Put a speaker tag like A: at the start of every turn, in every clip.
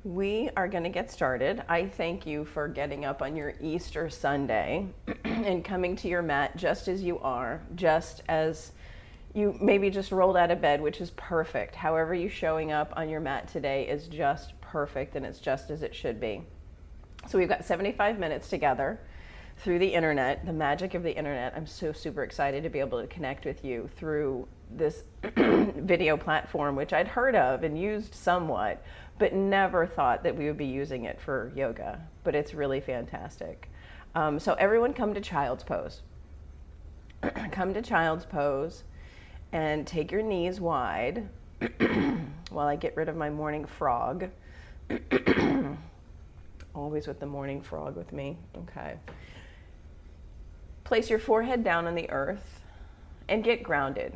A: We are going to get started. I thank you for getting up on your Easter Sunday and coming to your mat just as you are, just as you maybe just rolled out of bed, which is perfect. However you showing up on your mat today is just perfect, and it's just as it should be. So we've got 75 minutes together through the internet, the magic of the internet. I'm so super excited to be able to connect with you through this video platform, which I'd heard of and used somewhat, but never thought that we would be using it for yoga. But it's really fantastic. So everyone come to child's pose. Come to child's pose and take your knees wide while I get rid of my morning frog. Always with the morning frog with me. Okay. Place your forehead down on the earth and get grounded.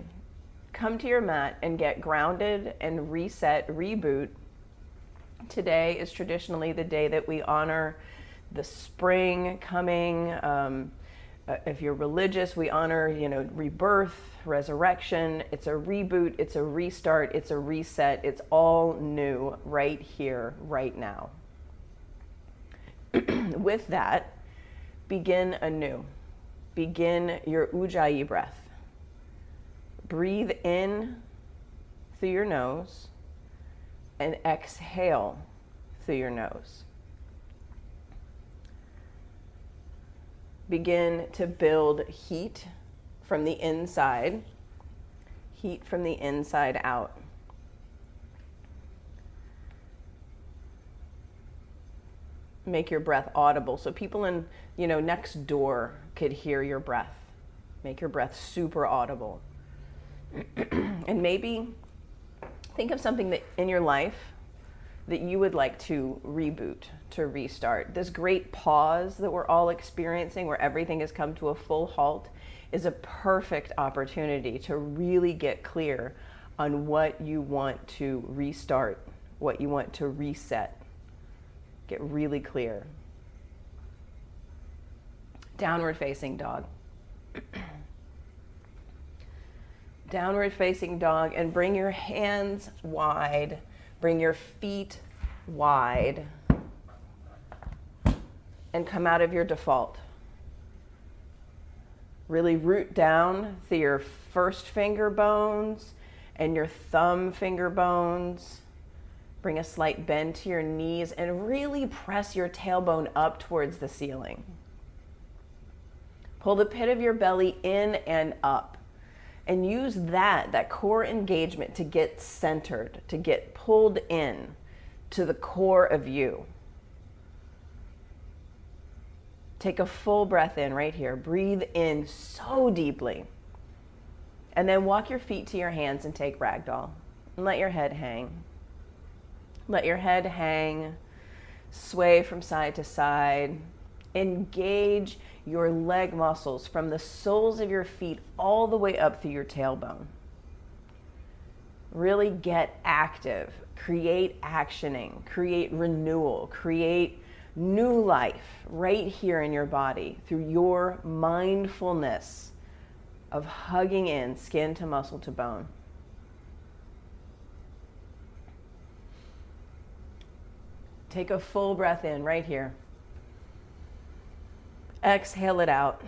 A: Come to your mat and get grounded and reset, reboot. Today is traditionally the day that we honor the spring coming. If you're religious, we honor, rebirth, resurrection. It's a reboot, it's a restart, it's a reset. It's all new right here, right now. With that, begin anew. Begin your Ujjayi breath. Breathe in through your nose and exhale through your nose. Begin to build heat from the inside, heat from the inside out. Make your breath audible so people in, next door could hear your breath. Make your breath super audible. And maybe think of something that in your life that you would like to reboot, to restart. This great pause that we're all experiencing where everything has come to a full halt is a perfect opportunity to really get clear on what you want to restart, what you want to reset. Get really clear. Downward facing dog. Downward facing dog, and bring your hands wide, bring your feet wide, and come out of your default. Really root down through your first finger bones and your thumb finger bones. Bring a slight bend to your knees and really press your tailbone up towards the ceiling. Pull the pit of your belly in and up. And use that core engagement to get centered, to get pulled in to the core of you. Take a full breath in right here. Breathe in so deeply. And then walk your feet to your hands and take ragdoll. And let your head hang. Let your head hang, sway from side to side. Engage your leg muscles from the soles of your feet all the way up through your tailbone. Really get active, create actioning, create renewal, create new life right here in your body through your mindfulness of hugging in skin to muscle to bone. Take a full breath in right here. Exhale it out.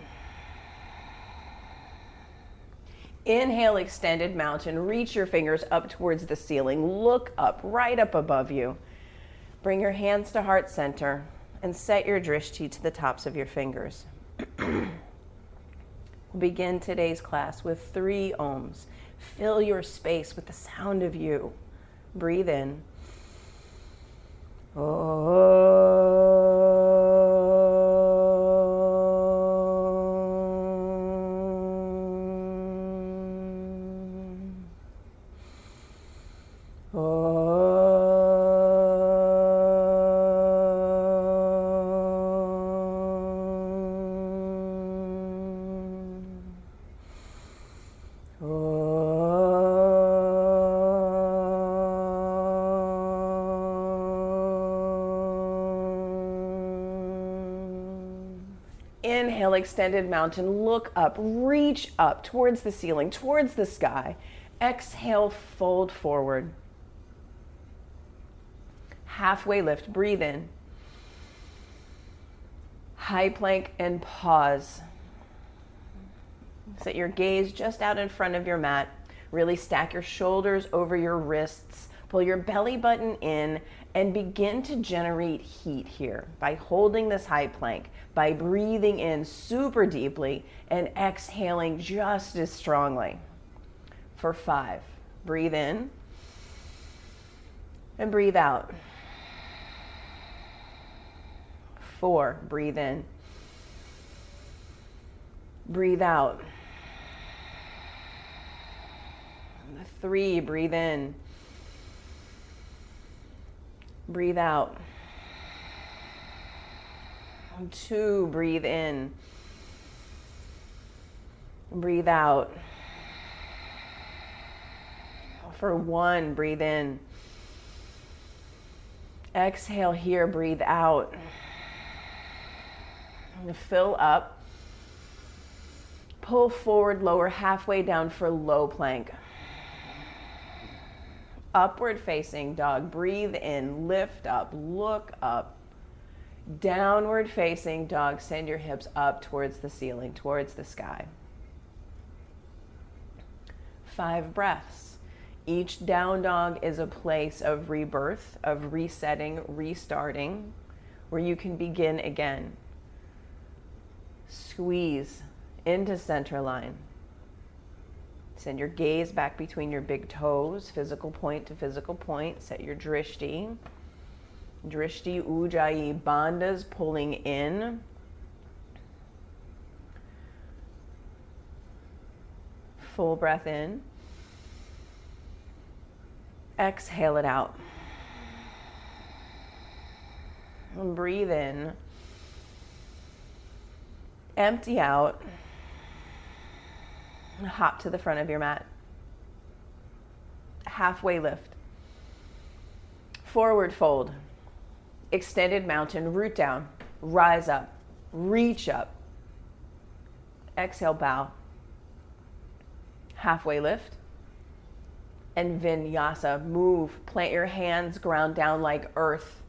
A: Inhale, extended mountain. Reach your fingers up towards the ceiling. Look up, right up above you. Bring your hands to heart center and set your drishti to the tops of your fingers. We'll begin today's class with 3 ohms. Fill your space with the sound of you. Breathe in. Inhale, extended mountain. Look up, reach up towards the ceiling, towards the sky. Exhale, fold forward. Halfway lift, breathe in. High plank and pause. Set your gaze just out in front of your mat. Really stack your shoulders over your wrists. Pull your belly button in and begin to generate heat here by holding this high plank, by breathing in super deeply and exhaling just as strongly. For 5, breathe in and breathe out. 4, breathe in. Breathe out. 3, breathe in. Breathe out. 2, breathe in. Breathe out. For 1, breathe in. Exhale here, breathe out. Fill up. Pull forward, lower halfway down for low plank. Upward facing dog, breathe in, lift up, look up. Downward facing dog, send your hips up towards the ceiling, towards the sky. 5 breaths. Each down dog is a place of rebirth, of resetting, restarting, where you can begin again. Squeeze into center line. Send your gaze back between your big toes, physical point to physical point. Set your drishti. Drishti, ujjayi, bandhas pulling in. Full breath in. Exhale it out. And breathe in. Empty out. Hop to the front of your mat. Halfway lift. Forward fold. Extended mountain, root down. Rise up. Reach up. Exhale, bow. Halfway lift. And vinyasa, move. Plant your hands, ground down like earth.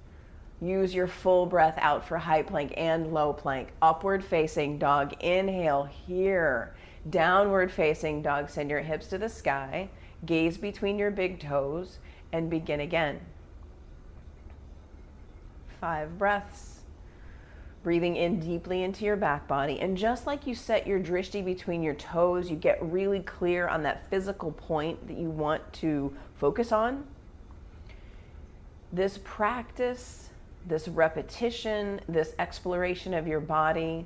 A: Use your full breath out for high plank and low plank. Upward facing dog, inhale here. Downward facing dog, send your hips to the sky. Gaze between your big toes and begin again. 5 breaths. Breathing in deeply into your back body. And just like you set your drishti between your toes, you get really clear on that physical point that you want to focus on. This practice, this repetition, this exploration of your body,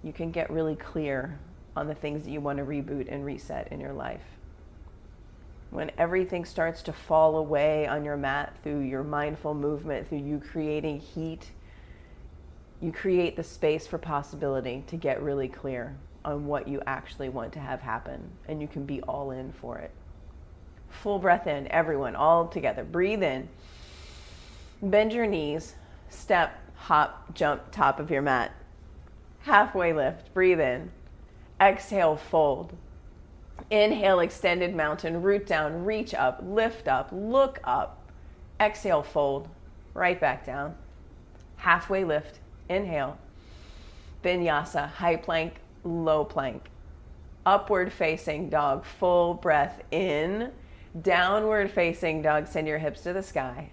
A: you can get really clear on the things that you want to reboot and reset in your life. When everything starts to fall away on your mat through your mindful movement, through you creating heat, you create the space for possibility to get really clear on what you actually want to have happen, and you can be all in for it. Full breath in, everyone, all together. Breathe in. Bend your knees. Step, hop, jump, top of your mat. Halfway lift. Breathe in. Exhale, fold. Inhale, extended mountain, root down, reach up, lift up, look up. Exhale, fold, right back down. Halfway lift, inhale. Vinyasa, high plank, low plank. Upward facing dog, full breath in. Downward facing dog, send your hips to the sky.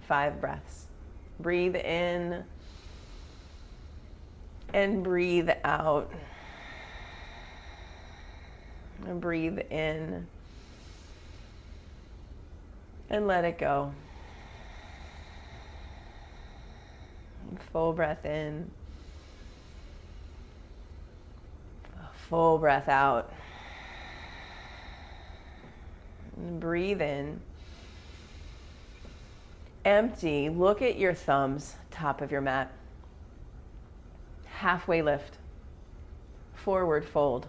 A: 5 breaths. Breathe in and breathe out. And breathe in and let it go. Full breath in. Full breath out. And breathe in. Empty. Look at your thumbs, top of your mat. Halfway lift. Forward fold.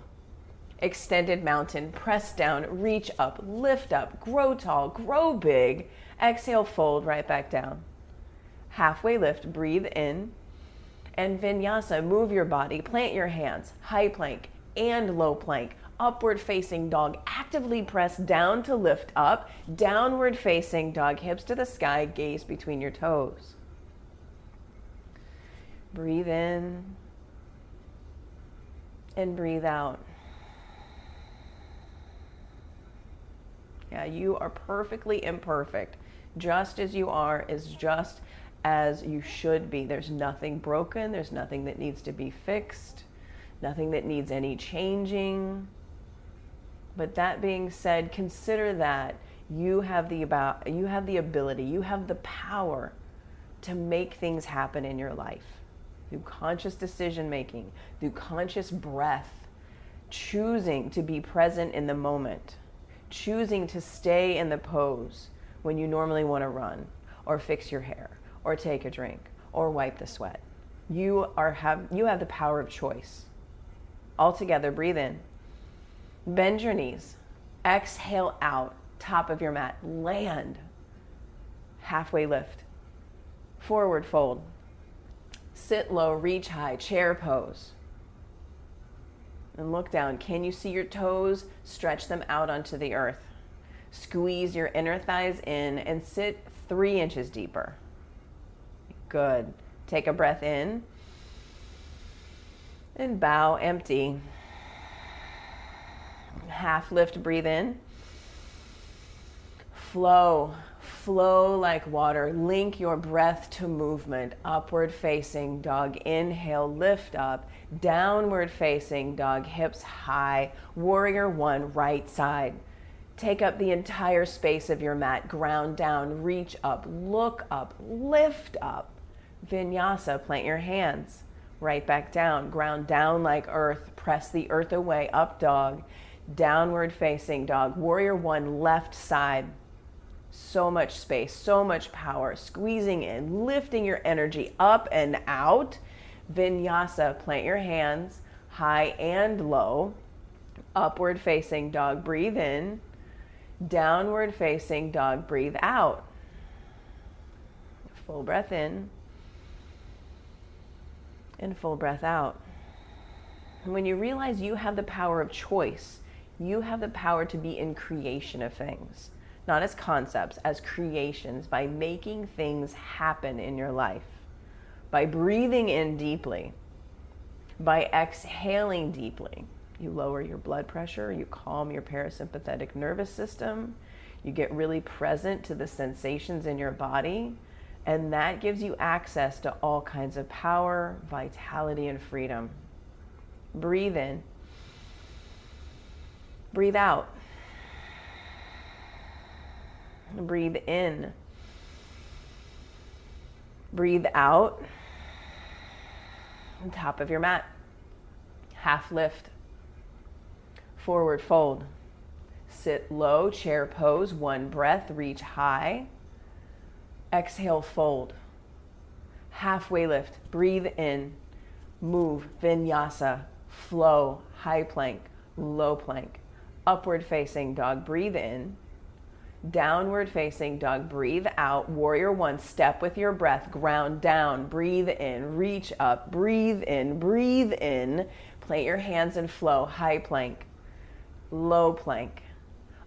A: Extended mountain, press down, reach up, lift up, grow tall, grow big. Exhale, fold right back down. Halfway lift, breathe in. And vinyasa, move your body, plant your hands, high plank and low plank. upward facing dog. Actively press down to lift up. Downward facing dog, hips to the sky, gaze between your toes. Breathe in and breathe out. Yeah, you are perfectly imperfect. Just as you are is just as you should be. There's nothing broken. There's nothing that needs to be fixed. Nothing that needs any changing. But that being said, consider that you have the ability, you have the power to make things happen in your life through conscious decision making, through conscious breath, choosing to be present in the moment, choosing to stay in the pose when you normally want to run or fix your hair or take a drink or wipe the sweat. You have the power of choice. All together, breathe in. Bend your knees. Exhale out, top of your mat. Land. Halfway lift. Forward fold. Sit low, reach high, chair pose. And look down. Can you see your toes? Stretch them out onto the earth. Squeeze your inner thighs in and sit 3 inches deeper. Good. Take a breath in. And bow, empty. Half lift, breathe in. Flow like water. Link your breath to movement. Upward facing dog, inhale, lift up. Downward facing dog, hips high. Warrior one, right side. Take up the entire space of your mat. Ground down, reach up, look up, lift up. Vinyasa, plant your hands. Right back down, ground down like earth. Press the earth away, up dog. Downward facing dog. Warrior one, left side. So much space, so much power. Squeezing in, lifting your energy up and out. Vinyasa, plant your hands high and low. Upward facing dog, breathe in. Downward facing dog, breathe out. Full breath in. And full breath out. And when you realize you have the power of choice, you have the power to be in creation of things. Not as concepts, as creations, by making things happen in your life, by breathing in deeply, by exhaling deeply. You lower your blood pressure, you calm your parasympathetic nervous system, you get really present to the sensations in your body, and that gives you access to all kinds of power, vitality, and freedom. Breathe in. Breathe out. Breathe in. Breathe out. On top of your mat. Half lift. Forward fold. Sit low, chair pose. 1 breath, reach high. Exhale, fold. Halfway lift. Breathe in. Move. Vinyasa. Flow. High plank. Low plank. Upward facing dog. Breathe in. Downward facing dog, breathe out. Warrior one, step with your breath, ground down, breathe in, reach up, breathe in, plant your hands and flow. High plank, low plank,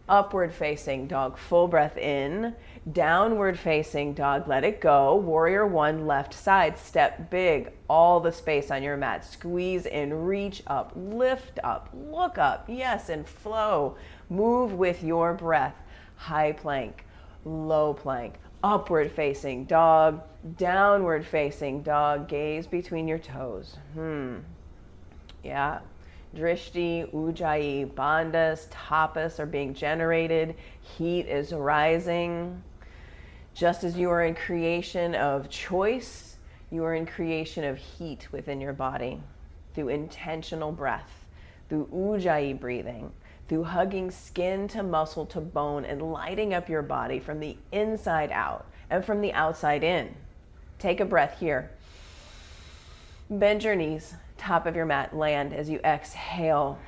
A: upward facing dog, full breath in. Downward facing dog, let it go. Warrior one, left side, step big, all the space on your mat. Squeeze in, reach up, lift up, look up, yes, and flow. Move with your breath. High plank, low plank, upward facing dog, downward facing dog, gaze between your toes. Yeah. Drishti, Ujjayi, Bandhas, Tapas are being generated. Heat is rising. Just as you are in creation of choice, you are in creation of heat within your body through intentional breath, through Ujjayi breathing, through hugging skin to muscle to bone and lighting up your body from the inside out and from the outside in. Take a breath here. Bend your knees, top of your mat, land as you exhale.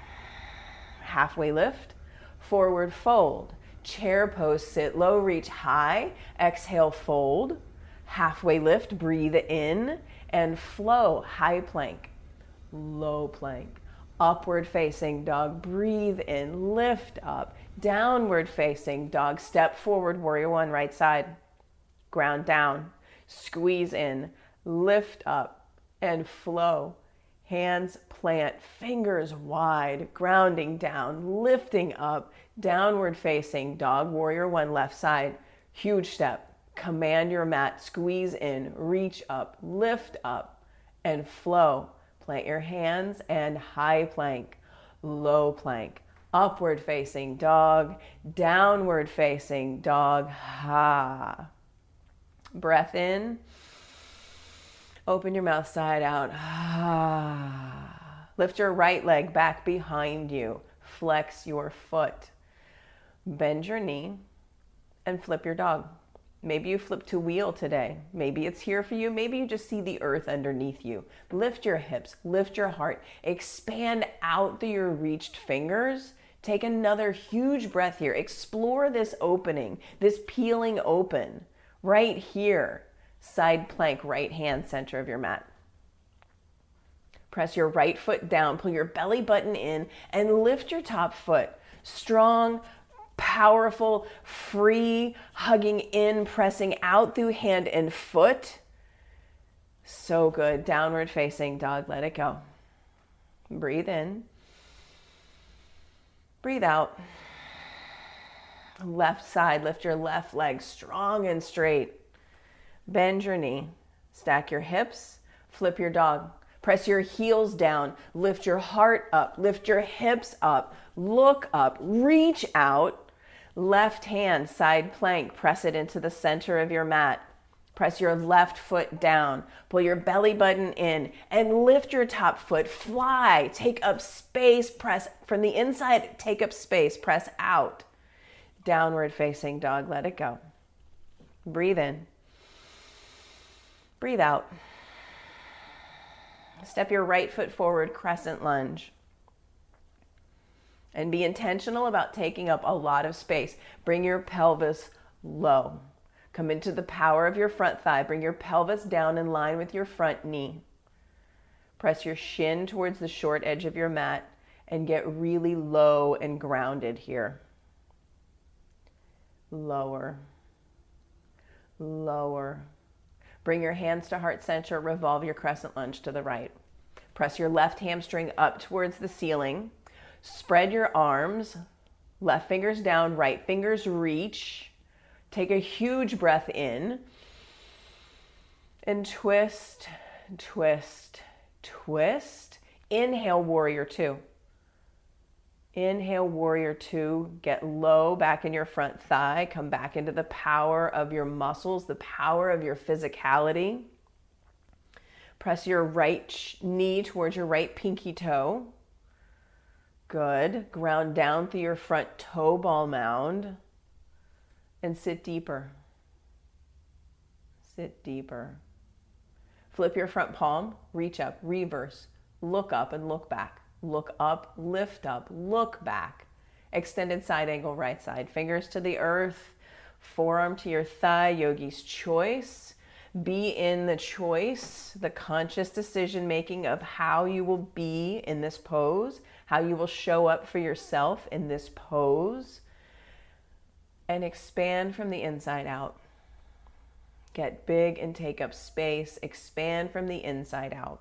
A: Halfway lift, forward fold. Chair pose, sit low, reach high. Exhale, fold. Halfway lift, breathe in and flow. High plank, low plank, Upward facing dog, breathe in, lift up. Downward facing dog, step forward, warrior one, right side. Ground down, squeeze in, lift up, and flow. Hands plant, fingers wide, grounding down, lifting up, downward facing dog, warrior one, left side. Huge step. Command your mat, squeeze in, reach up, lift up, and flow. Plant your hands and high plank, low plank, upward facing dog, downward facing dog, ha. Breath in, open your mouth side out, ha. Lift your right leg back behind you, flex your foot, bend your knee, and flip your dog. Maybe you flip to wheel today. Maybe it's here for you. Maybe you just see the earth underneath you. Lift your hips, lift your heart, expand out through your reached fingers. Take another huge breath here. Explore this opening, this peeling open right here. Side plank, right hand, center of your mat. Press your right foot down, pull your belly button in, and lift your top foot. Strong, powerful, free, hugging in, pressing out through hand and foot. So good. Downward facing dog, let it go. Breathe in. Breathe out. Left side, lift your left leg strong and straight. Bend your knee. Stack your hips. Flip your dog. Press your heels down. Lift your heart up. Lift your hips up. Look up. Reach out. Left hand, side plank, press it into the center of your mat. Press your left foot down. Pull your belly button in and lift your top foot. Fly. Take up space. Press from the inside. Take up space. Press out. Downward facing dog. Let it go. Breathe in. Breathe out. Step your right foot forward. Crescent lunge. And be intentional about taking up a lot of space. Bring your pelvis low. Come into the power of your front thigh. Bring your pelvis down in line with your front knee. Press your shin towards the short edge of your mat and get really low and grounded here. Lower. Lower. Bring your hands to heart center. Revolve your crescent lunge to the right. Press your left hamstring up towards the ceiling. Spread your arms, left fingers down, right fingers reach. Take a huge breath in and twist, twist, twist. Inhale, warrior two. Inhale, warrior two. Get low back in your front thigh. Come back into the power of your muscles, the power of your physicality. Press your right knee towards your right pinky toe. Good. Ground down through your front toe ball mound and sit deeper. Sit deeper. Flip your front palm, reach up, reverse, look up and look back. Look up, lift up, look back. Extended side angle, right side. Fingers to the earth, forearm to your thigh, yogi's choice. Be in the choice, the conscious decision making of how you will be in this pose, how you will show up for yourself in this pose, and expand from the inside out. Get big and take up space. Expand from the inside out.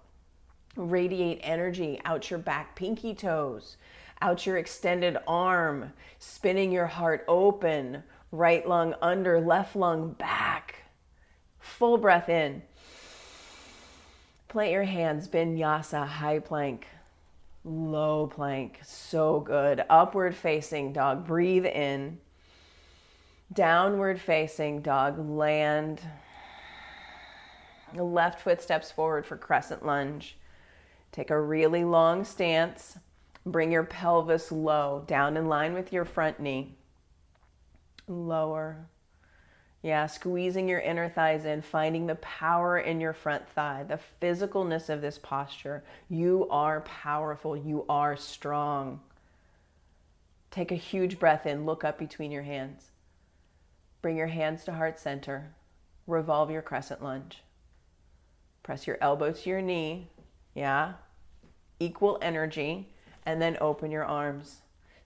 A: Radiate energy out your back pinky toes, out your extended arm, spinning your heart open, right lung under, left lung back. Full breath in. Plant your hands, vinyasa, high plank, low plank. So good. Upward facing dog. Breathe in. Downward facing dog. Land. The left foot steps forward for crescent lunge. Take a really long stance. Bring your pelvis low, down in line with your front knee. Lower. Yeah, squeezing your inner thighs in, finding the power in your front thigh, the physicalness of this posture. You are powerful. You are strong. Take a huge breath in. Look up between your hands. Bring your hands to heart center. Revolve your crescent lunge. Press your elbow to your knee. Yeah. Equal energy. and then open your arms.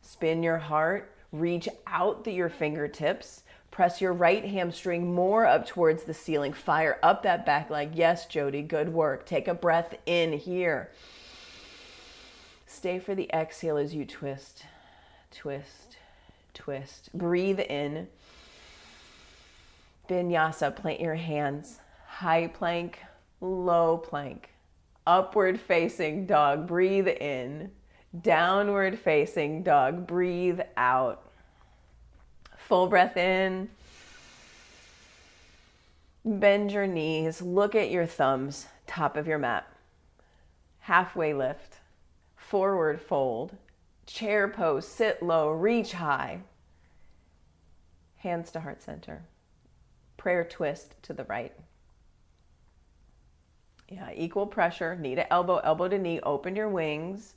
A: Spin your heart, reach out to your fingertips, press your right hamstring more up towards the ceiling, fire up that back leg. Yes, Jody, good work. Take a breath in here. Stay for the exhale as you twist, twist, twist. Breathe in. Vinyasa, plant your hands. High plank, low plank. Upward facing dog, breathe in. Downward facing dog, breathe out. Full breath in. Bend your knees, look at your thumbs, top of your mat. Halfway lift, forward fold, chair pose, sit low, reach high. Hands to heart center. Prayer twist to the right. Yeah, equal pressure, knee to elbow, elbow to knee, open your wings.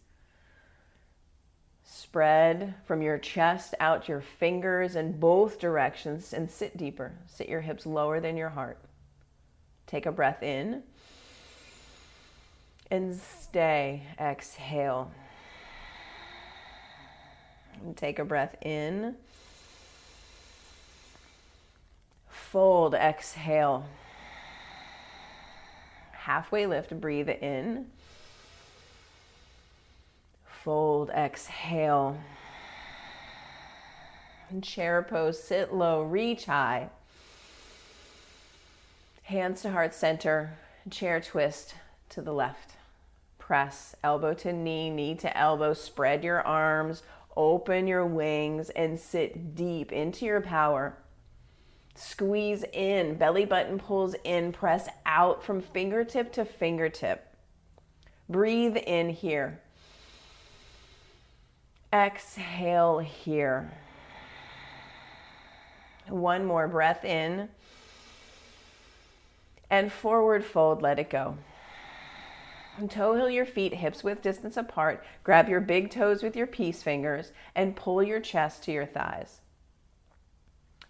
A: Spread from your chest out your fingers in both directions and sit deeper. Sit your hips lower than your heart. Take a breath in and stay. Exhale. And take a breath in. Fold, exhale. Halfway lift, breathe in. Fold, exhale. And chair pose, sit low, reach high. Hands to heart center, chair twist to the left. Press, elbow to knee, knee to elbow, spread your arms, open your wings, and sit deep into your power. Squeeze in, belly button pulls in, press out from fingertip to fingertip. Breathe in here. Exhale here. One more breath in. And forward fold, let it go. And toe heel your feet, hips width distance apart. Grab your big toes with your peace fingers and pull your chest to your thighs.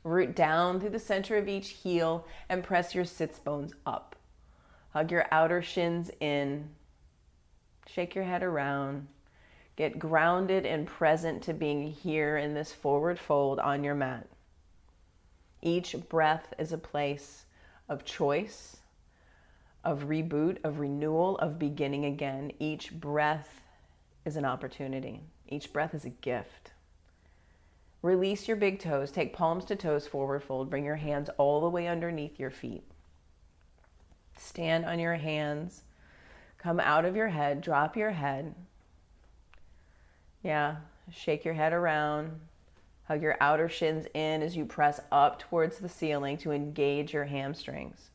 A: Root down through the center of each heel and press your sits bones up. Hug your outer shins in. Shake your head around. Get grounded and present to being here in this forward fold on your mat. Each breath is a place of choice, of reboot, of renewal, of beginning again. Each breath is an opportunity. Each breath is a gift. Release your big toes. Take palms to toes, forward fold. Bring your hands all the way underneath your feet. Stand on your hands. Come out of your head. Drop your head. Yeah, shake your head around. Hug your outer shins in as you press up towards the ceiling to engage your hamstrings.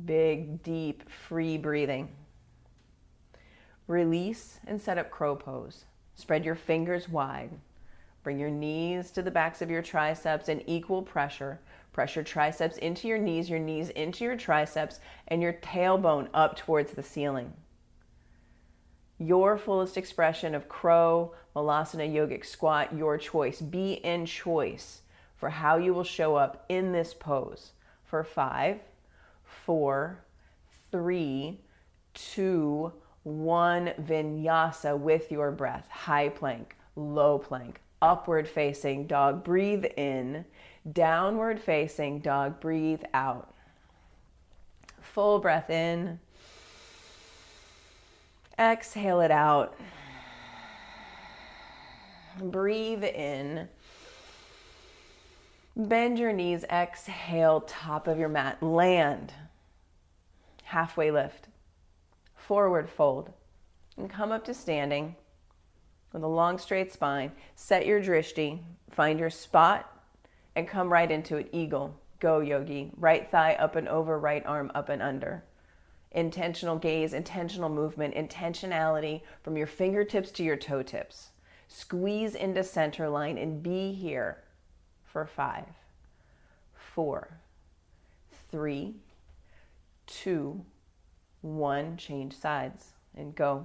A: Big, deep, free breathing. Release and set up crow pose. Spread your fingers wide. Bring your knees to the backs of your triceps in equal pressure. Press your triceps into your knees into your triceps, and your tailbone up towards the ceiling. Your fullest expression of crow, Malasana yogic squat, your choice. Be in choice for how you will show up in this pose. For 5, 4, 3, 2, 1, vinyasa with your breath. High plank, low plank, upward facing dog, breathe in. Downward facing dog, breathe out. Full breath in. Exhale it out. Breathe in. Bend your knees. Exhale, top of your mat. Land. Halfway lift. Forward fold. And come up to standing with a long straight spine. Set your drishti. Find your spot and come right into it. Eagle. Go, yogi. Right thigh up and over, right arm up and under. Intentional gaze, intentional movement, intentionality from your fingertips to your toe tips. Squeeze into center line and be here for 5, 4, 3, 2, 1. Change sides and go.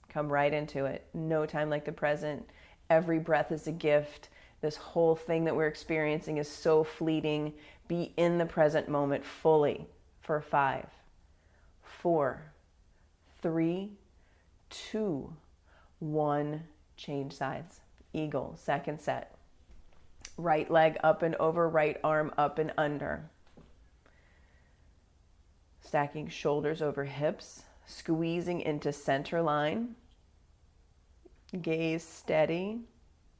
A: Come right into it. No time like the present. Every breath is a gift. This whole thing that we're experiencing is so fleeting. Be in the present moment fully for 5, 4, 3, 2, 1, change sides. Eagle, second set. Right leg up and over, right arm up and under. Stacking shoulders over hips, squeezing into center line. Gaze steady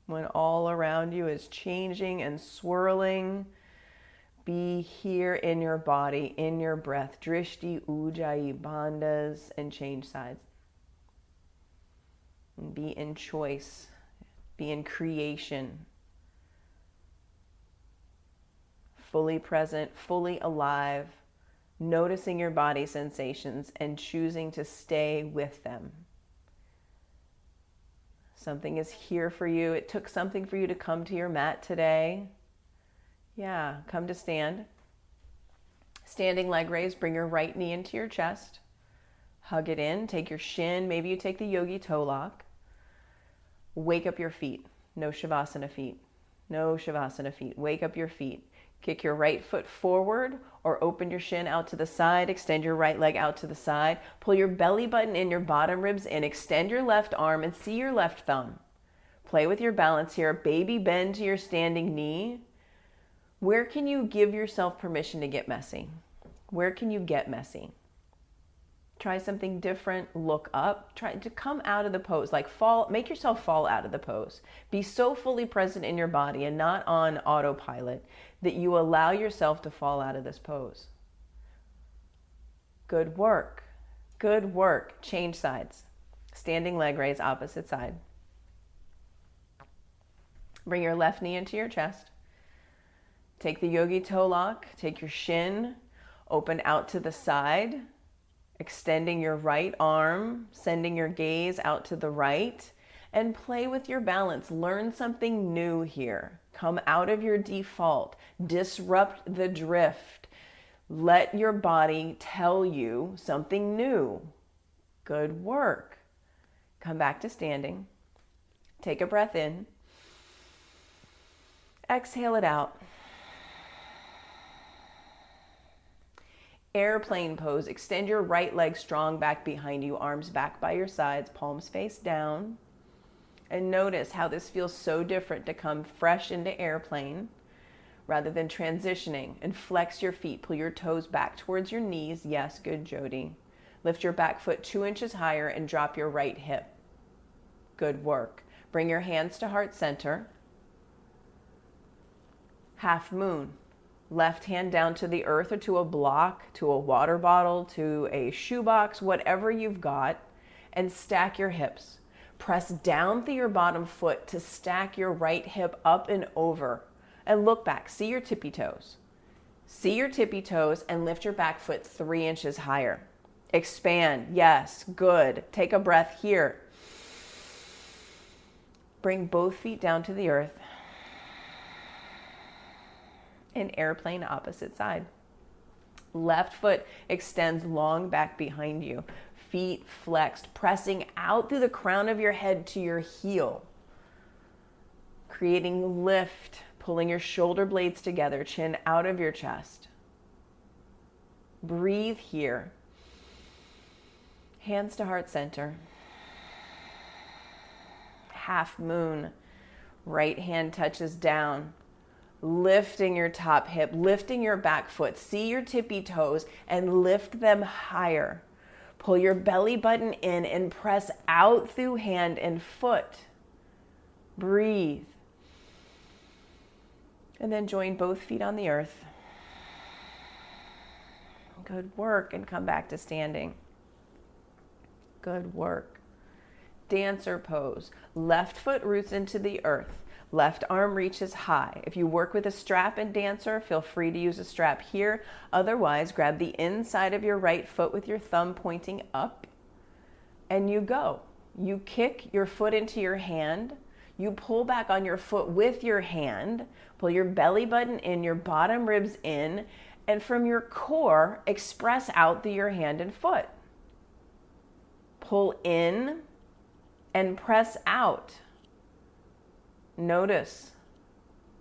A: when all around you is changing and swirling. Be here in your body, in your breath. Drishti, Ujjayi, Bandhas, and change sides. And be in choice. Be in creation. Fully present, fully alive. Noticing your body sensations and choosing to stay with them. Something is here for you. It took something for you to come to your mat today. Yeah, come to stand. Standing leg raise, bring your right knee into your chest. Hug it in, take your shin, maybe you take the yogi toe lock. Wake up your feet. No shavasana feet. No shavasana feet. Wake up your feet. Kick your right foot forward or open your shin out to the side. Extend your right leg out to the side. Pull your belly button in, your bottom ribs in. Extend your left arm and see your left thumb. Play with your balance here. Baby bend to your standing knee. Where can you give yourself permission to get messy? Where can you get messy? Try something different, look up, try to come out of the pose, like fall, make yourself fall out of the pose. Be so fully present in your body and not on autopilot that you allow yourself to fall out of this pose. Good work. Good work. Change sides. Standing leg raise, opposite side. Bring your left knee into your chest. Take the yogi toe lock, take your shin, open out to the side, extending your right arm, sending your gaze out to the right, and play with your balance. Learn something new here. Come out of your default. Disrupt the drift. Let your body tell you something new. Good work. Come back to standing. Take a breath in. Exhale it out. Airplane pose. Extend your right leg strong back behind you, arms back by your sides, palms face down. And notice how this feels so different to come fresh into airplane rather than transitioning. And flex your feet. Pull your toes back towards your knees. Yes, good, Jody. Lift your back foot 2 inches higher and drop your right hip. Good work. Bring your hands to heart center. Half moon. Left hand down to the earth or to a block, to a water bottle, to a shoebox, whatever you've got, and stack your hips. Press down through your bottom foot to stack your right hip up and over. And look back. See your tippy toes. See your tippy toes and lift your back foot 3 inches higher. Expand. Yes, good. Take a breath here. Bring both feet down to the earth. And airplane opposite side. Left foot extends long back behind you. Feet flexed, pressing out through the crown of your head to your heel. Creating lift, pulling your shoulder blades together, chin out of your chest. Breathe here. Hands to heart center. Half moon. Right hand touches down. Lifting your top hip, lifting your back foot. See your tippy toes and lift them higher. Pull your belly button in and press out through hand and foot. Breathe. And then join both feet on the earth. Good work, and come back to standing. Good work. Dancer pose. Left foot roots into the earth. Left arm reaches high. If you work with a strap in dancer, feel free to use a strap here. Otherwise, grab the inside of your right foot with your thumb pointing up, and you go. You kick your foot into your hand. You pull back on your foot with your hand. Pull your belly button in, your bottom ribs in, and from your core, express out through your hand and foot. Pull in and press out. Notice,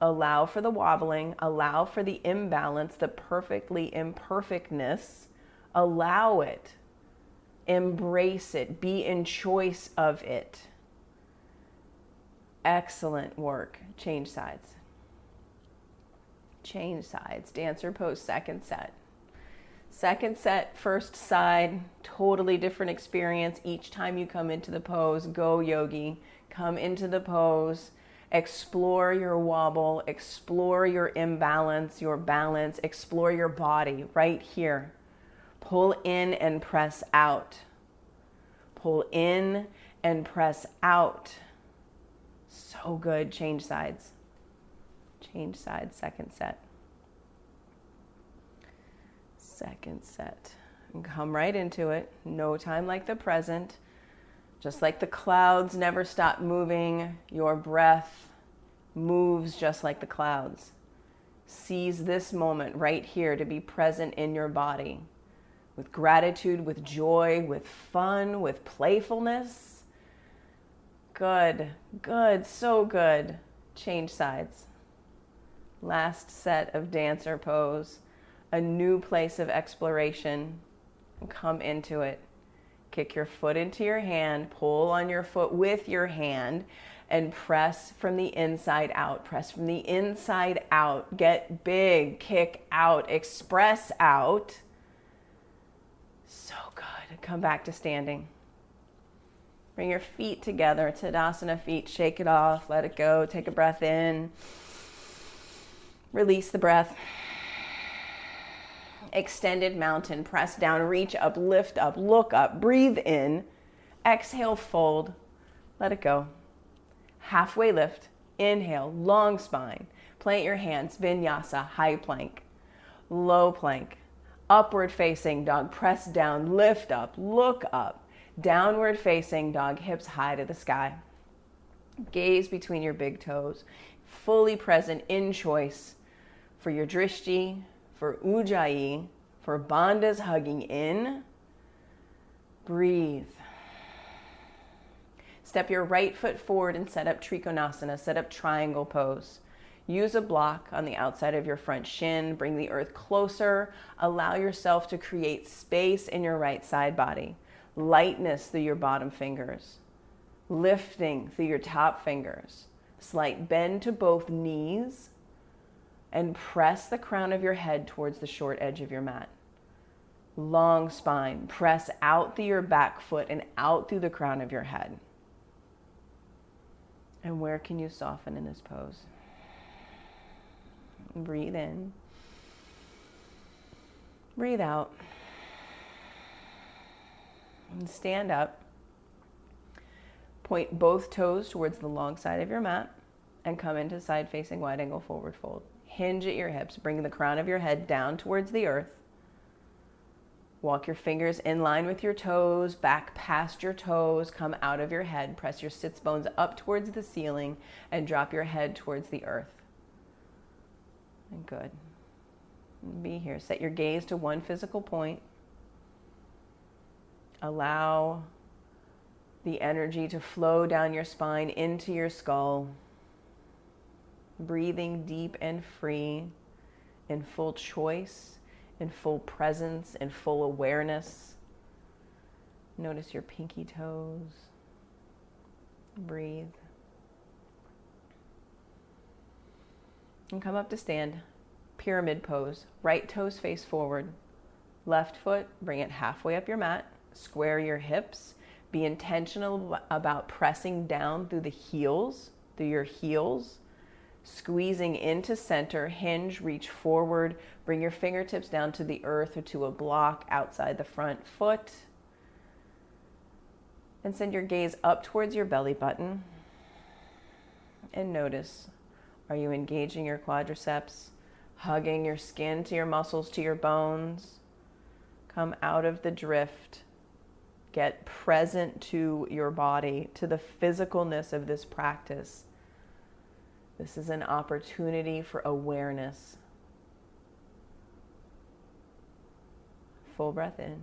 A: allow for the wobbling, allow for the imbalance, the perfectly imperfectness, allow it. Embrace it. Be in choice of it. Excellent work. Change sides. Change sides. Dancer pose, second set. Second set, first side, totally different experience. Each time you come into the pose, go yogi. Come into the pose. Explore your wobble. Explore your imbalance, your balance. Explore your body right here. Pull in and press out. Pull in and press out. So good. Change sides. Change sides, second set. Second set. And come right into it. No time like the present. Just like the clouds never stop moving, your breath moves just like the clouds. Seize this moment right here to be present in your body. With gratitude, with joy, with fun, with playfulness. Good, good, so good. Change sides. Last set of dancer pose. A new place of exploration. Come into it. Kick your foot into your hand. Pull on your foot with your hand and press from the inside out. Press from the inside out. Get big. Kick out. Express out. So good. Come back to standing. Bring your feet together. Tadasana feet. Shake it off. Let it go. Take a breath in. Release the breath. Extended mountain. Press down. Reach up. Lift up. Look up. Breathe in. Exhale. Fold. Let it go. Halfway lift. Inhale. Long spine. Plant your hands. Vinyasa. High plank. Low plank. Upward facing dog. Press down. Lift up. Look up. Downward facing dog. Hips high to the sky. Gaze between your big toes. Fully present in choice for your drishti, for ujjayi, for bandhas hugging in. Breathe. Step your right foot forward and set up trikonasana. Set up triangle pose. Use a block on the outside of your front shin. Bring the earth closer. Allow yourself to create space in your right side body. Lightness through your bottom fingers. Lifting through your top fingers. Slight bend to both knees. And press the crown of your head towards the short edge of your mat. Long spine. Press out through your back foot and out through the crown of your head. And where can you soften in this pose? Breathe in. Breathe out. And stand up. Point both toes towards the long side of your mat and come into side facing wide angle forward fold. Hinge at your hips. Bring the crown of your head down towards the earth. Walk your fingers in line with your toes, back past your toes, come out of your head. Press your sits bones up towards the ceiling and drop your head towards the earth. And good. Be here. Set your gaze to one physical point. Allow the energy to flow down your spine into your skull. Breathing deep and free, in full choice, in full presence, in full awareness. Notice your pinky toes. Breathe. And come up to stand. Pyramid pose. Right toes face forward. Left foot, bring it halfway up your mat. Square your hips. Be intentional about pressing down through the heels, through your heels. Squeezing into center, hinge, reach forward, bring your fingertips down to the earth or to a block outside the front foot. And send your gaze up towards your belly button. And notice, are you engaging your quadriceps, hugging your skin to your muscles, to your bones? Come out of the drift. Get present to your body, to the physicalness of this practice. This is an opportunity for awareness. Full breath in.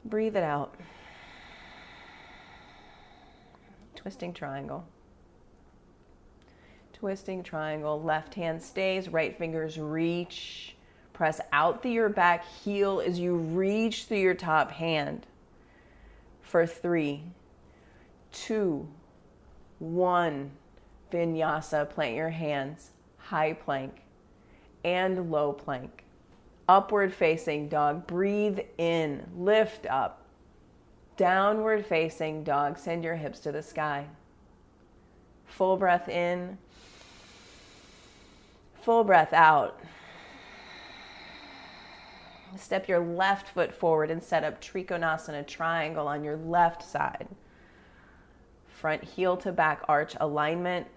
A: Breathe it out. Twisting triangle. Twisting triangle. Left hand stays, right fingers reach. Press out through your back heel as you reach through your top hand. For 3, 2, 1. Vinyasa, plant your hands, high plank and low plank. Upward facing dog, breathe in, lift up. Downward facing dog, send your hips to the sky. Full breath in, full breath out. Step your left foot forward and set up Trikonasana, triangle on your left side. Front heel to back arch alignment.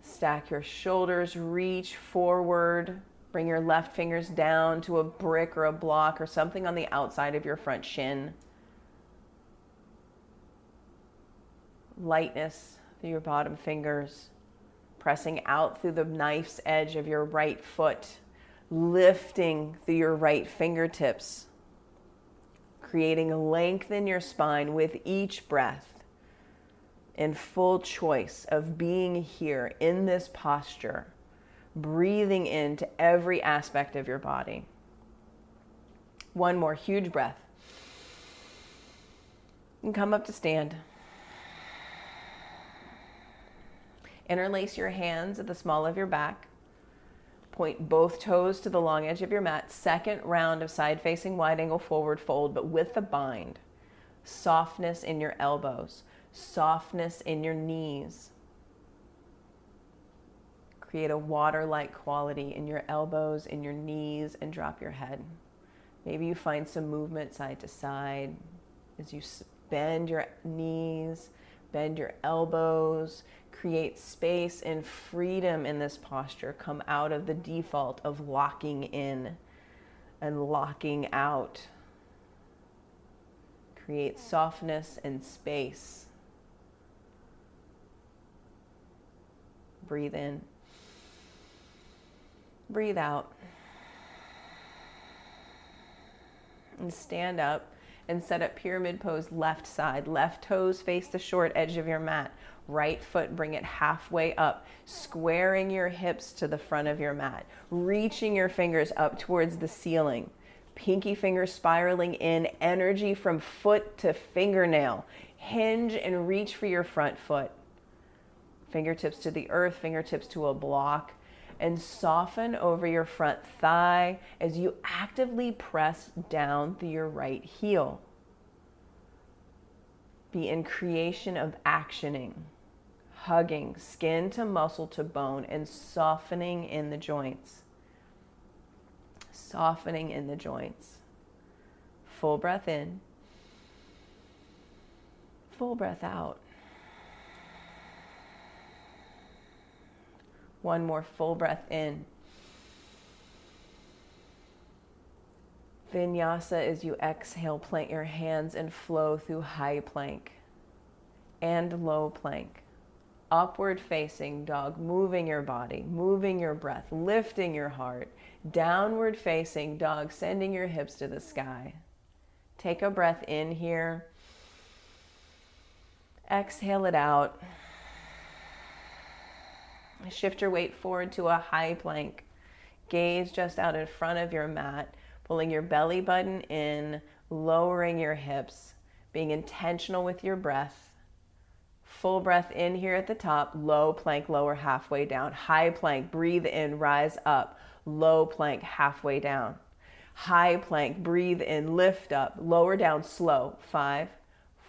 A: Stack your shoulders, reach forward. Bring your left fingers down to a brick or a block or something on the outside of your front shin. Lightness through your bottom fingers. Pressing out through the knife's edge of your right foot. Lifting through your right fingertips. Creating length in your spine with each breath. In full choice of being here in this posture, breathing into every aspect of your body. One more huge breath. And come up to stand. Interlace your hands at the small of your back. Point both toes to the long edge of your mat. Second round of side-facing wide angle forward fold, but with the bind. Softness in your elbows. Softness in your knees. Create a water-like quality in your elbows, in your knees, and drop your head. Maybe you find some movement side to side as you bend your knees, bend your elbows, create space and freedom in this posture. Come out of the default of locking in and locking out. Create softness and space. Breathe in. Breathe out. And stand up and set up pyramid pose left side. Left toes face the short edge of your mat. Right foot, bring it halfway up, squaring your hips to the front of your mat, reaching your fingers up towards the ceiling. Pinky fingers spiraling in, energy from foot to fingernail. Hinge and reach for your front foot. Fingertips to the earth, fingertips to a block, and soften over your front thigh as you actively press down through your right heel. Be in creation of actioning, hugging skin to muscle to bone, and softening in the joints. Softening in the joints. Full breath in. Full breath out. One more full breath in. Vinyasa as you exhale, plant your hands and flow through high plank and low plank. Upward facing dog, moving your body, moving your breath, lifting your heart. Downward facing dog, sending your hips to the sky. Take a breath in here. Exhale it out. Shift your weight forward to a high plank. Gaze just out in front of your mat, pulling your belly button in, lowering your hips, being intentional with your breath. Full breath in here at the top, low plank, lower halfway down. High plank, breathe in, rise up. Low plank, halfway down. High plank, breathe in, lift up, lower down, slow. 5,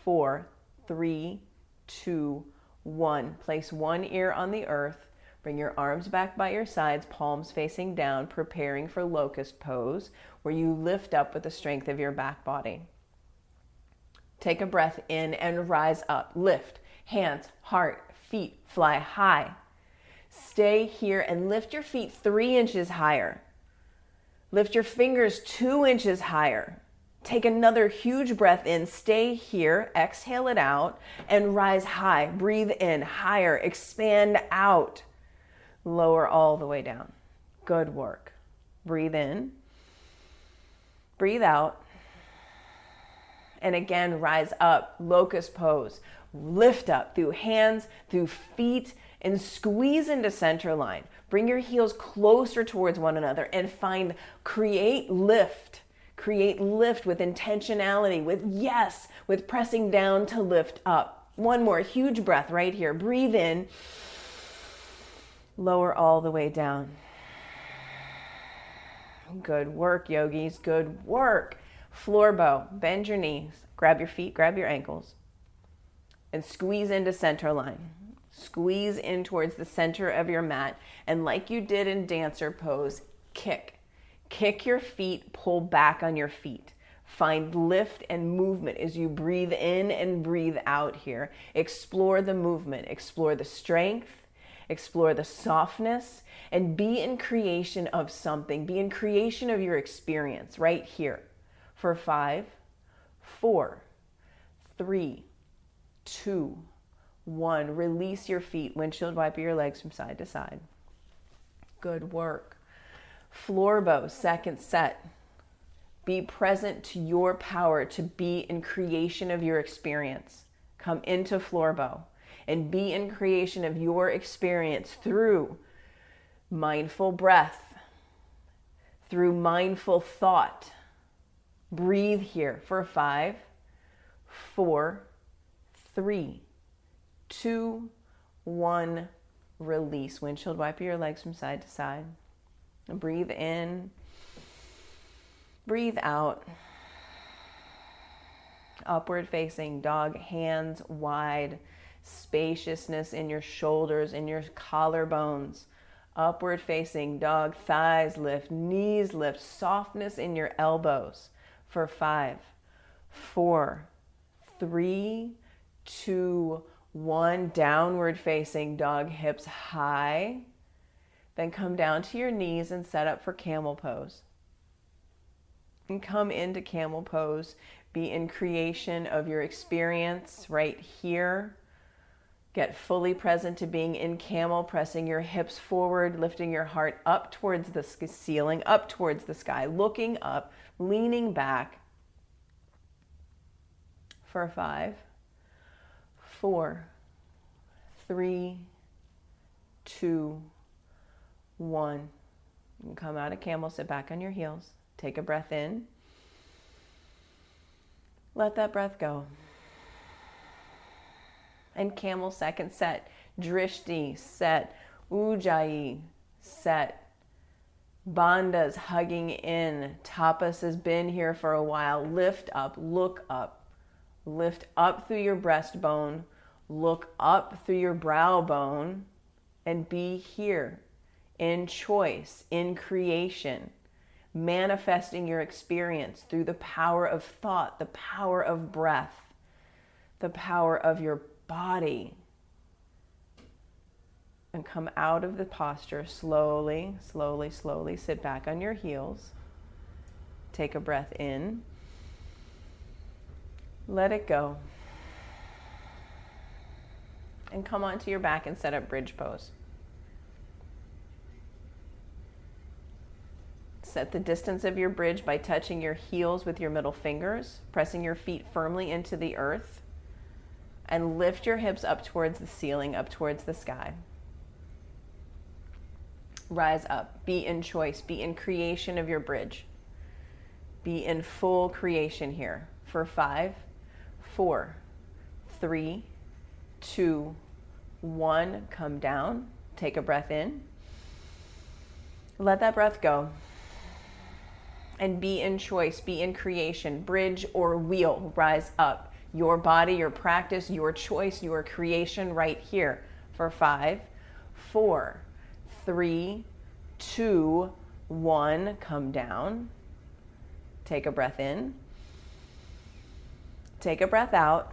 A: 4, 3, 2, 1. Place one ear on the earth. Bring your arms back by your sides, palms facing down, preparing for locust pose, where you lift up with the strength of your back body. Take a breath in and rise up. Lift, hands, heart, feet, fly high. Stay here and lift your feet 3 inches higher. Lift your fingers 2 inches higher. Take another huge breath in, stay here, exhale it out, and rise high. Breathe in, higher, expand out. Lower all the way down. Good work. Breathe in. Breathe out. And again, rise up, locust pose. Lift up through hands, through feet, and squeeze into center line. Bring your heels closer towards one another and create lift. Create lift with intentionality, with pressing down to lift up. One more huge breath right here. Breathe in, lower all the way down. Good work, yogis, good work. Floor bow, bend your knees, grab your feet, grab your ankles, and squeeze into center line. Squeeze in towards the center of your mat, and like you did in dancer pose, kick. Kick your feet, pull back on your feet. Find lift and movement as you breathe in and breathe out here. Explore the movement, explore the strength, explore the softness, and be in creation of something. Be in creation of your experience right here. For 5, 4, 3, 2, 1. Release your feet. Windshield wiper your legs from side to side. Good work. Floor bow, second set. Be present to your power to be in creation of your experience. Come into floor bow and be in creation of your experience through mindful breath, through mindful thought. Breathe here for 5, 4, 3, 2, 1. Release. Windshield wiper your legs from side to side. Breathe in. Breathe out. Upward facing dog, hands wide. Spaciousness in your shoulders, in your collarbones. Upward facing dog, thighs lift, knees lift. Softness in your elbows. For 5, 4, 3, 2, 1. Downward facing dog, hips high. Then come down to your knees and set up for camel pose. And come into camel pose. Be in creation of your experience right here. Get fully present to being in camel, pressing your hips forward, lifting your heart up towards the ceiling, up towards the sky, looking up, leaning back. For 5, 4, 3, 2, 1. You can come out of camel, sit back on your heels. Take a breath in. Let that breath go. And camel, second set. Drishti, set. Ujjayi, set. Bandhas, hugging in. Tapas has been here for a while. Lift up, look up. Lift up through your breastbone. Look up through your brow bone. And be here. In choice, in creation, manifesting your experience through the power of thought, the power of breath, the power of your body. And come out of the posture slowly, slowly, slowly. Sit back on your heels. Take a breath in. Let it go. And come onto your back and set up bridge pose. Set the distance of your bridge by touching your heels with your middle fingers, pressing your feet firmly into the earth, and lift your hips up towards the ceiling, up towards the sky. Rise up. Be in choice. Be in creation of your bridge. Be in full creation here. For 5, 4, 3, 2, 1. Come down. Take a breath in. Let that breath go. And be in choice, be in creation, bridge or wheel, rise up. Your body, your practice, your choice, your creation right here. For 5, 4, 3, 2, 1. Come down. Take a breath in. Take a breath out.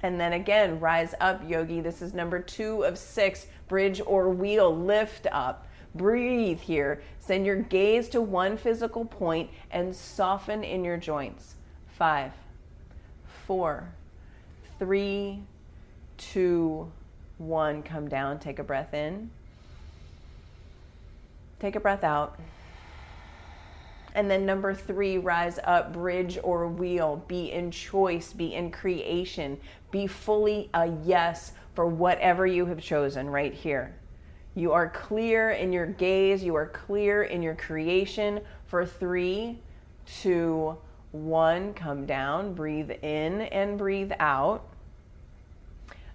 A: And then again, rise up, yogi. This is number 2 of 6. Bridge or wheel, lift up. Breathe here. Send your gaze to one physical point and soften in your joints. 5, 4, 3, 2, 1. Come down. Take a breath in. Take a breath out. And then number 3, rise up, bridge or wheel. Be in choice. Be in creation. Be fully a yes, for whatever you have chosen right here. You are clear in your gaze. You are clear in your creation. For 3, 2, 1, come down, breathe in and breathe out.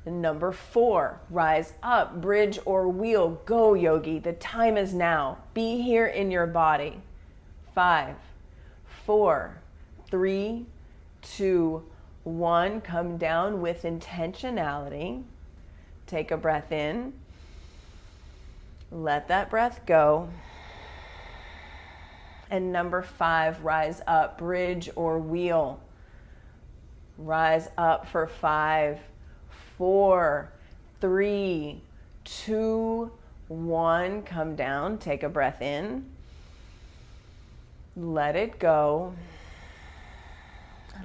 A: Number 4, rise up, bridge or wheel. Go, yogi. The time is now. Be here in your body. 5, 4, 3, 2, 1. Come down with intentionality. Take a breath in. Let that breath go. And number 5, rise up, bridge or wheel. Rise up for 5, 4, 3, 2, 1. Come down, take a breath in. Let it go.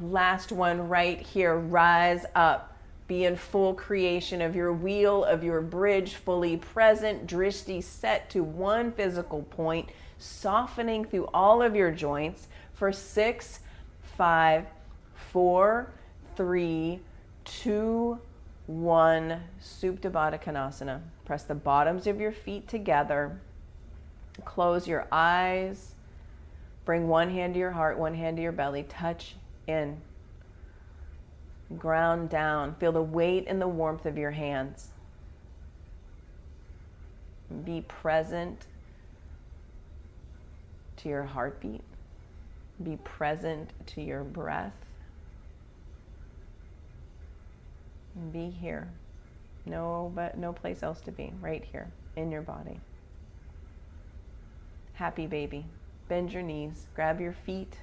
A: Last one right here, rise up. Be in full creation of your wheel, of your bridge, fully present, drishti set to one physical point, softening through all of your joints for 6, 5, 4, 3, 2, 1. Supta Baddha Konasana. Press the bottoms of your feet together. Close your eyes. Bring one hand to your heart, one hand to your belly. Touch in. Ground down. Feel the weight and the warmth of your hands. Be present to your heartbeat. Be present to your breath. Be here. No place else to be. Right here in your body. Happy baby. Bend your knees. Grab your feet.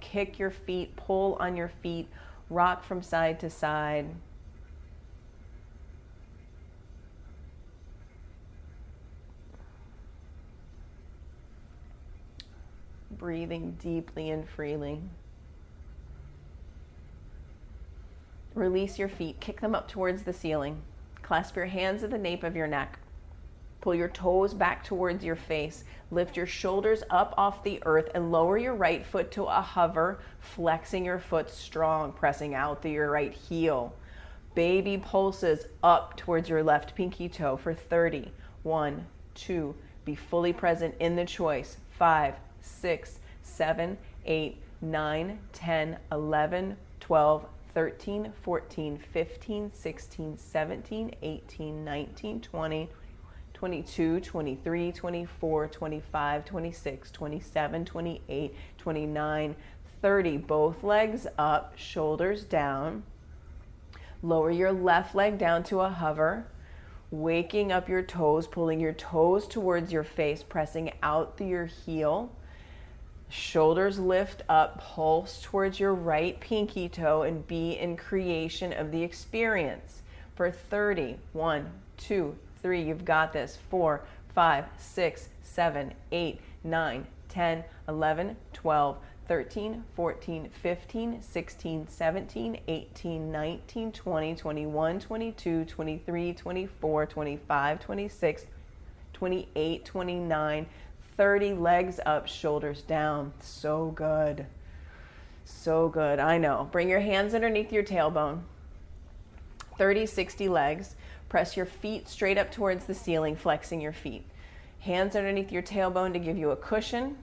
A: Kick your feet. Pull on your feet. Rock from side to side. Breathing deeply and freely. Release your feet. Kick them up towards the ceiling. Clasp your hands at the nape of your neck. Pull your toes back towards your face. Lift your shoulders up off the earth and lower your right foot to a hover, flexing your foot strong, pressing out through your right heel. Baby pulses up towards your left pinky toe for 30. 1, 2. Be fully present in the choice. 5, 6, 7, 8, 9, 10, 11, 12, 13, 14, 15, 16, 17, 18, 19, 20, 22, 23, 24, 25, 26, 27, 28, 29, 30. Both legs up, shoulders down. Lower your left leg down to a hover. Waking up your toes, pulling your toes towards your face, pressing out through your heel. Shoulders lift up, pulse towards your right pinky toe, and be in creation of the experience. For 30, 1, 2, 3, you've got this. 4, 5, 6, 7, 8, 9, 10, 11, 12, 13, 14, 15, 16, 17, 18, 19, 20, 21, 22, 23, 24, 25, 26, 28, 29, 30. Legs up, shoulders down. So good. So good. I know. Bring your hands underneath your tailbone. 30, 60 legs. Press your feet straight up towards the ceiling, flexing your feet. Hands underneath your tailbone to give you a cushion.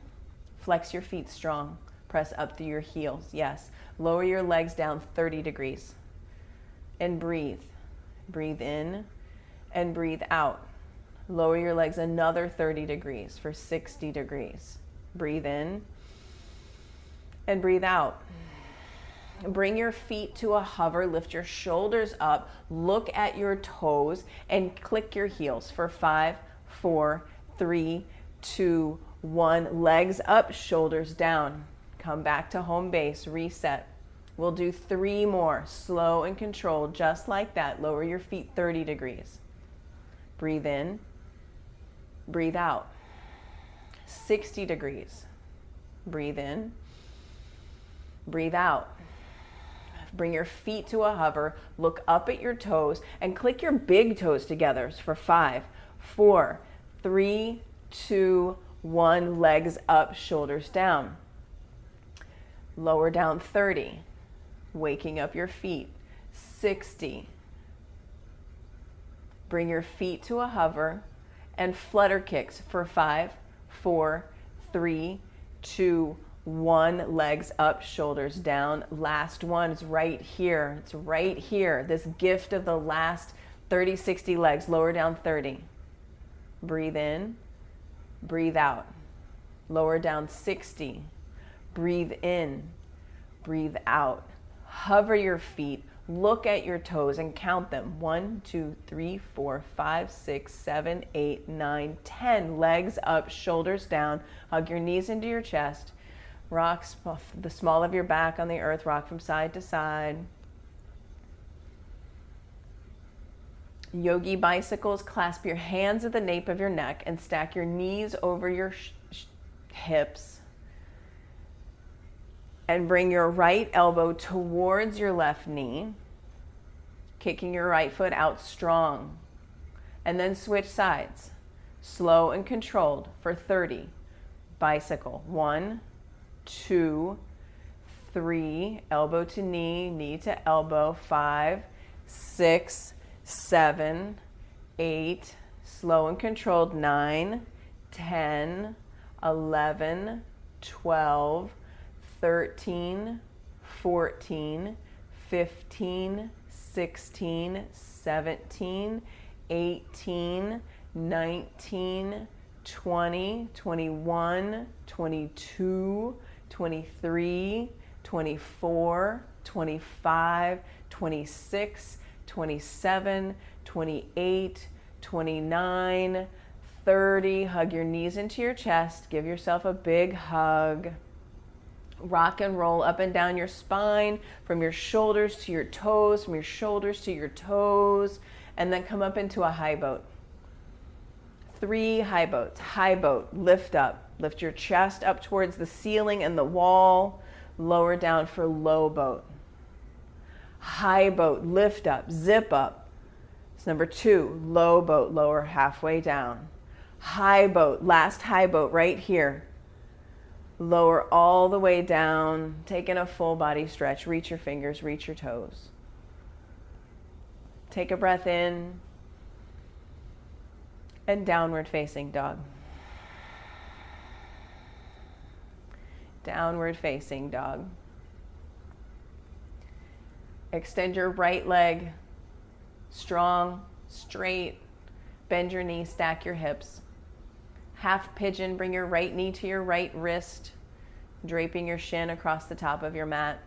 A: Flex your feet strong. Press up through your heels. Yes. Lower your legs down 30 degrees. And breathe. Breathe in and breathe out. Lower your legs another 30 degrees for 60 degrees. Breathe in and breathe out. Bring your feet to a hover, lift your shoulders up, look at your toes, and click your heels for 5, 4, 3, 2, 1. Legs up, shoulders down. Come back to home base, reset. We'll do 3 more, slow and controlled, just like that. Lower your feet 30 degrees. Breathe in, breathe out. 60 degrees. Breathe in, breathe out. Bring your feet to a hover, look up at your toes, and click your big toes together for 5, 4, 3, 2, 1. Legs up, shoulders down. Lower down 30. Waking up your feet. 60. Bring your feet to a hover and flutter kicks for 5, 4, 3, 2, 1. Legs up, shoulders down. Last one is right here. It's right here. This gift of the last 30, 60 legs. Lower down 30. Breathe in, breathe out. Lower down 60. Breathe in, breathe out. Hover your feet. Look at your toes and count them. 1, 2, 3, 4, 5, 6, 7, 8, 9, 10. Legs up, shoulders down. Hug your knees into your chest. Rock the small of your back on the earth. Rock from side to side. Yogi bicycles. Clasp your hands at the nape of your neck and stack your knees over your hips. And bring your right elbow towards your left knee, kicking your right foot out strong. And then switch sides, slow and controlled for 30. Bicycle. 1, 2, 3, elbow to knee, knee to elbow. 5, 6, 7, 8, slow and controlled. 9, 10, 11, 12, 13, 14, 15, 16, 17, 18, 19, 20, 21, 22, 23, 24, 25, 26, 27, 28, 29, 30. Hug your knees into your chest. Give yourself a big hug. Rock and roll up and down your spine from your shoulders to your toes, from your shoulders to your toes, and then come up into a high boat. 3 high boats. High boat, lift up. Lift your chest up towards the ceiling and the wall. Lower down for low boat. High boat, lift up, zip up. It's number 2. Low boat, lower halfway down. High boat, last high boat right here. Lower all the way down, taking a full body stretch. Reach your fingers, reach your toes. Take a breath in and downward facing dog. Downward facing dog. Extend your right leg, strong, straight. Bend your knee, stack your hips. Half pigeon, bring your right knee to your right wrist, draping your shin across the top of your mat.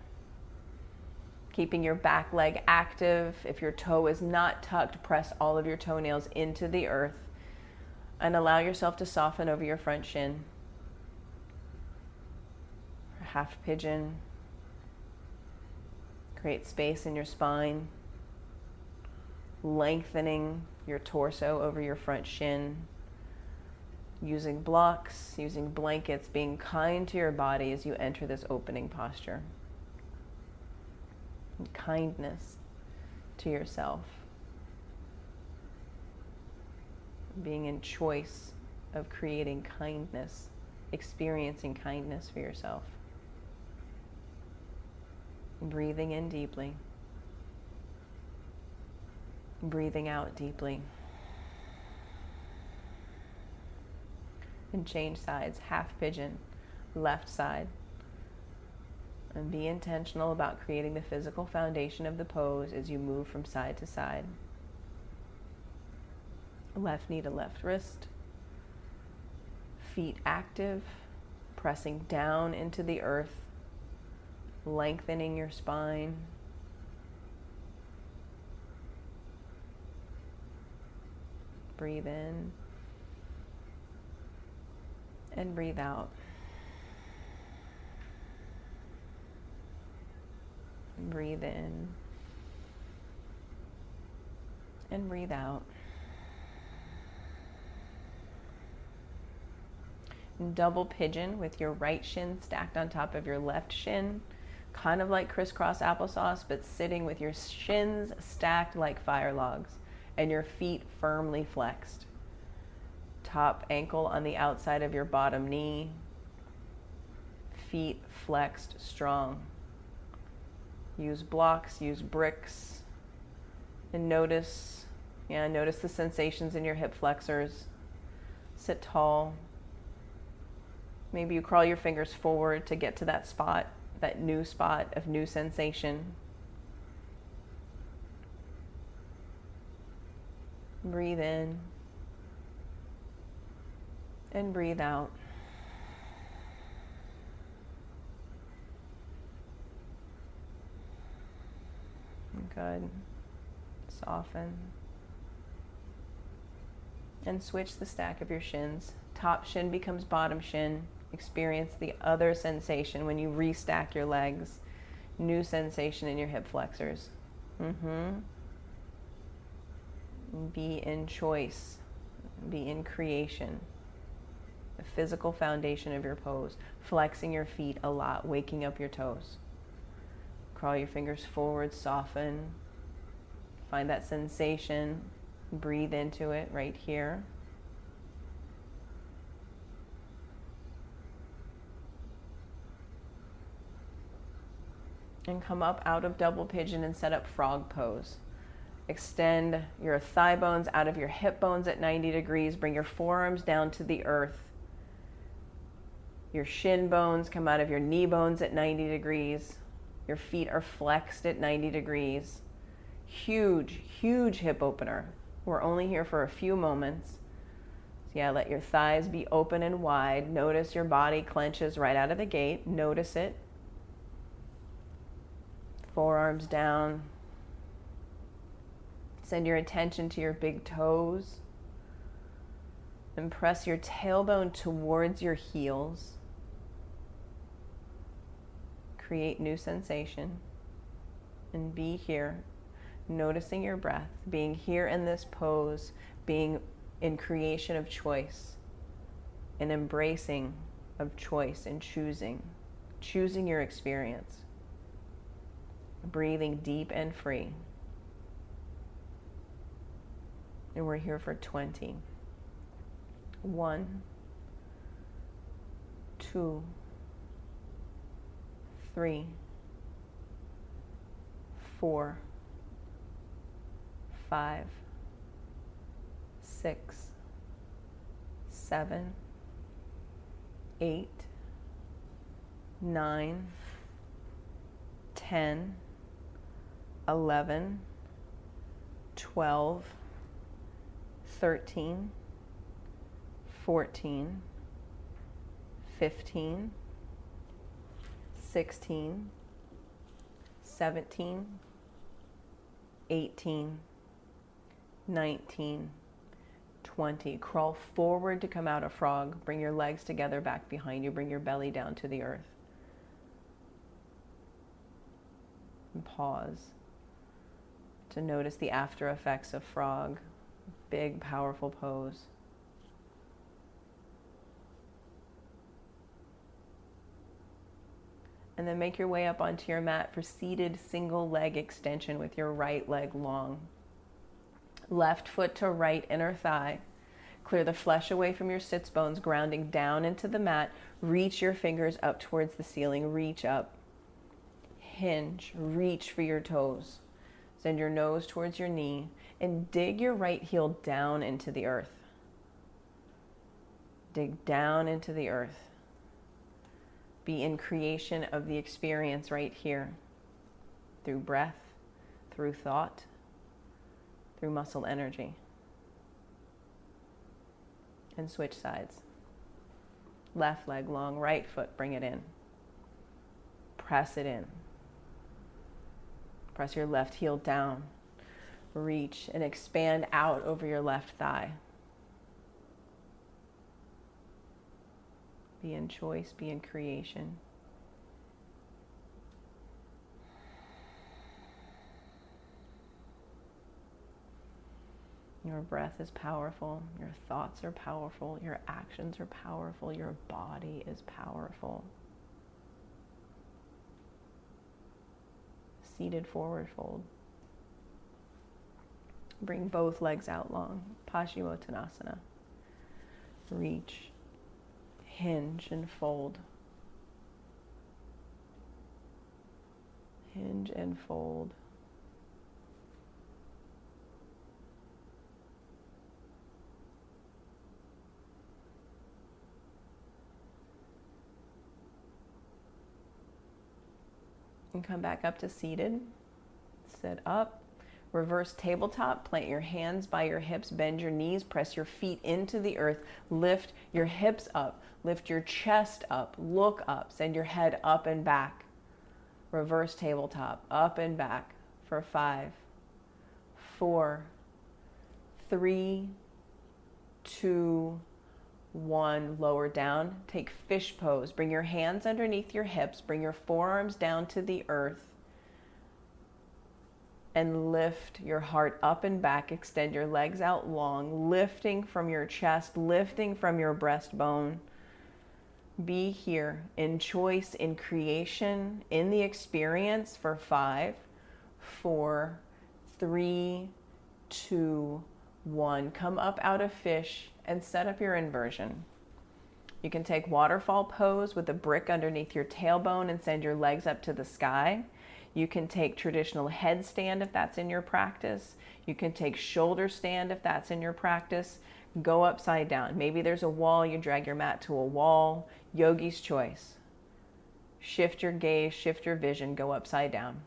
A: Keeping your back leg active. If your toe is not tucked, press all of your toenails into the earth and allow yourself to soften over your front shin. Half pigeon. Create space in your spine, lengthening your torso over your front shin. Using blocks, using blankets, being kind to your body as you enter this opening posture. And kindness to yourself. Being in choice of creating kindness, experiencing kindness for yourself. Breathing in deeply. Breathing out deeply. And change sides, half pigeon, left side. And be intentional about creating the physical foundation of the pose as you move from side to side. Left knee to left wrist. Feet active, pressing down into the earth, lengthening your spine. Breathe in. And breathe out. Breathe in. And breathe out. Double pigeon with your right shin stacked on top of your left shin. Kind of like crisscross applesauce, but sitting with your shins stacked like fire logs and your feet firmly flexed. Top ankle on the outside of your bottom knee. Feet flexed strong. Use blocks, use bricks, and notice Yeah, notice the sensations in your hip flexors. Sit tall. Maybe you crawl your fingers forward to get to that spot, that new spot of new sensation. Breathe in and breathe out. Good. Soften. And switch the stack of your shins. Top shin becomes bottom shin. Experience the other sensation when you restack your legs. New sensation in your hip flexors. Be in choice. Be in creation. The physical foundation of your pose. Flexing your feet a lot, waking up your toes. Crawl your fingers forward, soften. Find that sensation. Breathe into it right here. And come up out of double pigeon and set up frog pose. Extend your thigh bones out of your hip bones at 90 degrees. Bring your forearms down to the earth. Your shin bones come out of your knee bones at 90 degrees. Your feet are flexed at 90 degrees. Huge, huge hip opener. We're only here for a few moments. So yeah, let your thighs be open and wide. Notice your body clenches right out of the gate. Notice it. Forearms down. Send your attention to your big toes. And press your tailbone towards your heels. Create new sensation. And be here, noticing your breath, being here in this pose, being in creation of choice, and embracing of choice and choosing your experience. Breathing deep and free. And we're here for 20. 1, 2, 3, 4, 5, 6, 7, 8, 9, 10, 11, 12, 13, 14, 15, 16, 17, 18, 19, 20. Crawl forward to come out of frog. Bring your legs together back behind you. Bring your belly down to the earth. And pause to notice the after effects of frog. Big, powerful pose. And then make your way up onto your mat for seated single leg extension with your right leg long. Left foot to right inner thigh. Clear the flesh away from your sits bones, grounding down into the mat. Reach your fingers up towards the ceiling. Reach up. Hinge. Reach for your toes. Send your nose towards your knee and dig your right heel down into the earth. Dig down into the earth. Be in creation of the experience right here. Through breath, through thought, through muscle energy. And switch sides. Left leg long, right foot, bring it in. Press it in. Press your left heel down. Reach and expand out over your left thigh. Be in choice, be in creation. Your breath is powerful, your thoughts are powerful, your actions are powerful, your body is powerful. Seated forward fold. Bring both legs out long, Paschimottanasana. Reach, hinge and fold. Hinge and fold. And come back up to seated. Sit up. Reverse tabletop. Plant your hands by your hips. Bend your knees. Press your feet into the earth. Lift your hips up. Lift your chest up. Look up. Send your head up and back. Reverse tabletop. Up and back for 5, 4, 3, 2, 1. Lower down. Take fish pose. Bring your hands underneath your hips. Bring your forearms down to the earth. And lift your heart up and back. Extend your legs out long, lifting from your chest, lifting from your breastbone. Be here in choice, in creation, in the experience for 5, 4, 3, 2, 1. Come up out of fish and set up your inversion. You can take waterfall pose with a brick underneath your tailbone and send your legs up to the sky. You can take traditional headstand if that's in your practice. You can take shoulder stand if that's in your practice. Go upside down. Maybe there's a wall, you drag your mat to a wall. Yogi's choice. Shift your gaze, shift your vision, go upside down.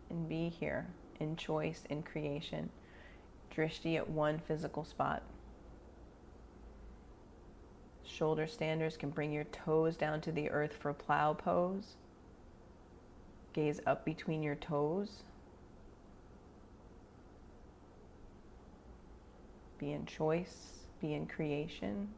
A: And be here in choice, in creation. Drishti at one physical spot. Shoulder standers can bring your toes down to the earth for plow pose. Gaze up between your toes. Be in choice, be in creation.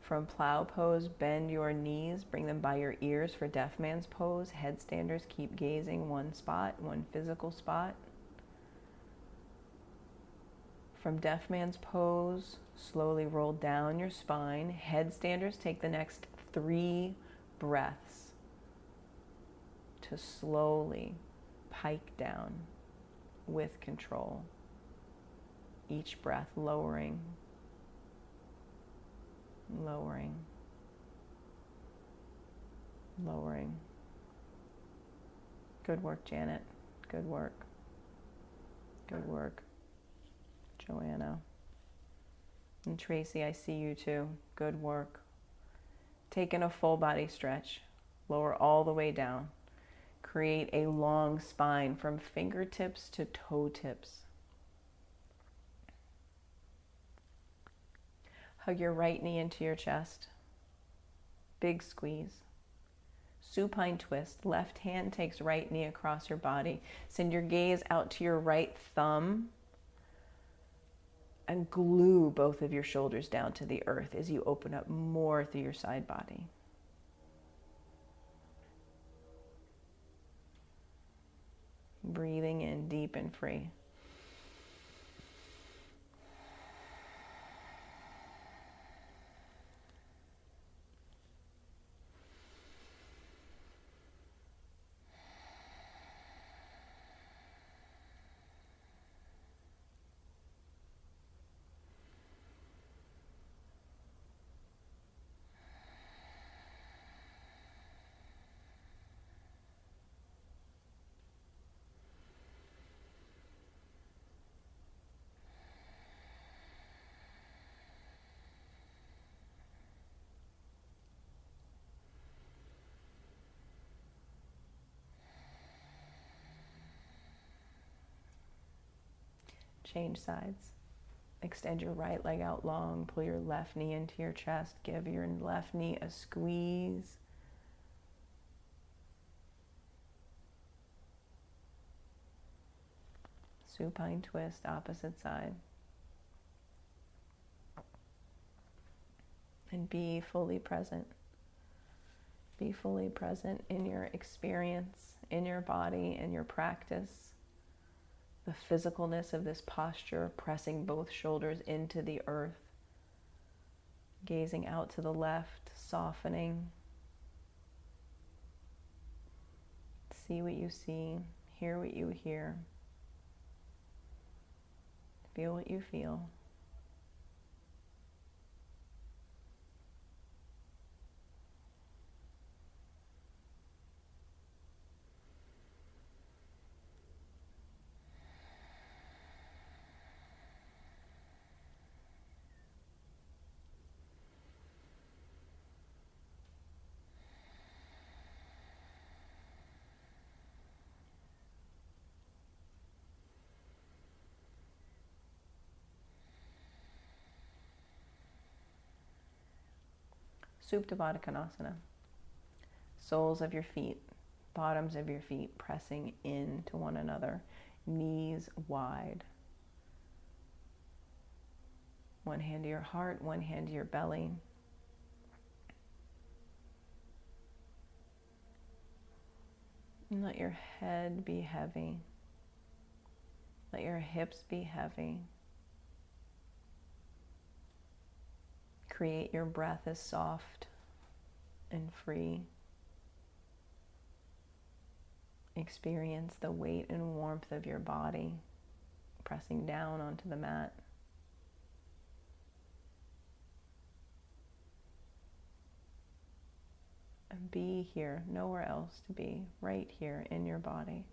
A: From plow pose, bend your knees, bring them by your ears for deaf man's pose. Headstanders, keep gazing one spot, one physical spot. From deaf man's pose, slowly roll down your spine. Headstanders, take the next 3 breaths to slowly pike down with control. Each breath lowering, lowering, lowering. Good work, Janet. Good work. Good work. Joanna. And Tracy, I see you too. Good work. Taking a full body stretch. Lower all the way down. Create a long spine from fingertips to toe tips. Hug your right knee into your chest. Big squeeze. Supine twist. Left hand takes right knee across your body. Send your gaze out to your right thumb. And glue both of your shoulders down to the earth as you open up more through your side body. Breathing in deep and free. Change sides. Extend your right leg out long. Pull your left knee into your chest. Give your left knee a squeeze. Supine twist, opposite side. And be fully present. Be fully present in your experience, in your body, in your practice. The physicalness of this posture, pressing both shoulders into the earth, gazing out to the left, softening. See what you see, hear what you hear, feel what you feel. Supta Baddha Konasana. Soles of your feet, bottoms of your feet pressing into one another, knees wide. One hand to your heart, one hand to your belly. And let your head be heavy. Let your hips be heavy. Create your breath as soft and free. Experience the weight and warmth of your body pressing down onto the mat. And be here, nowhere else to be, right here in your body.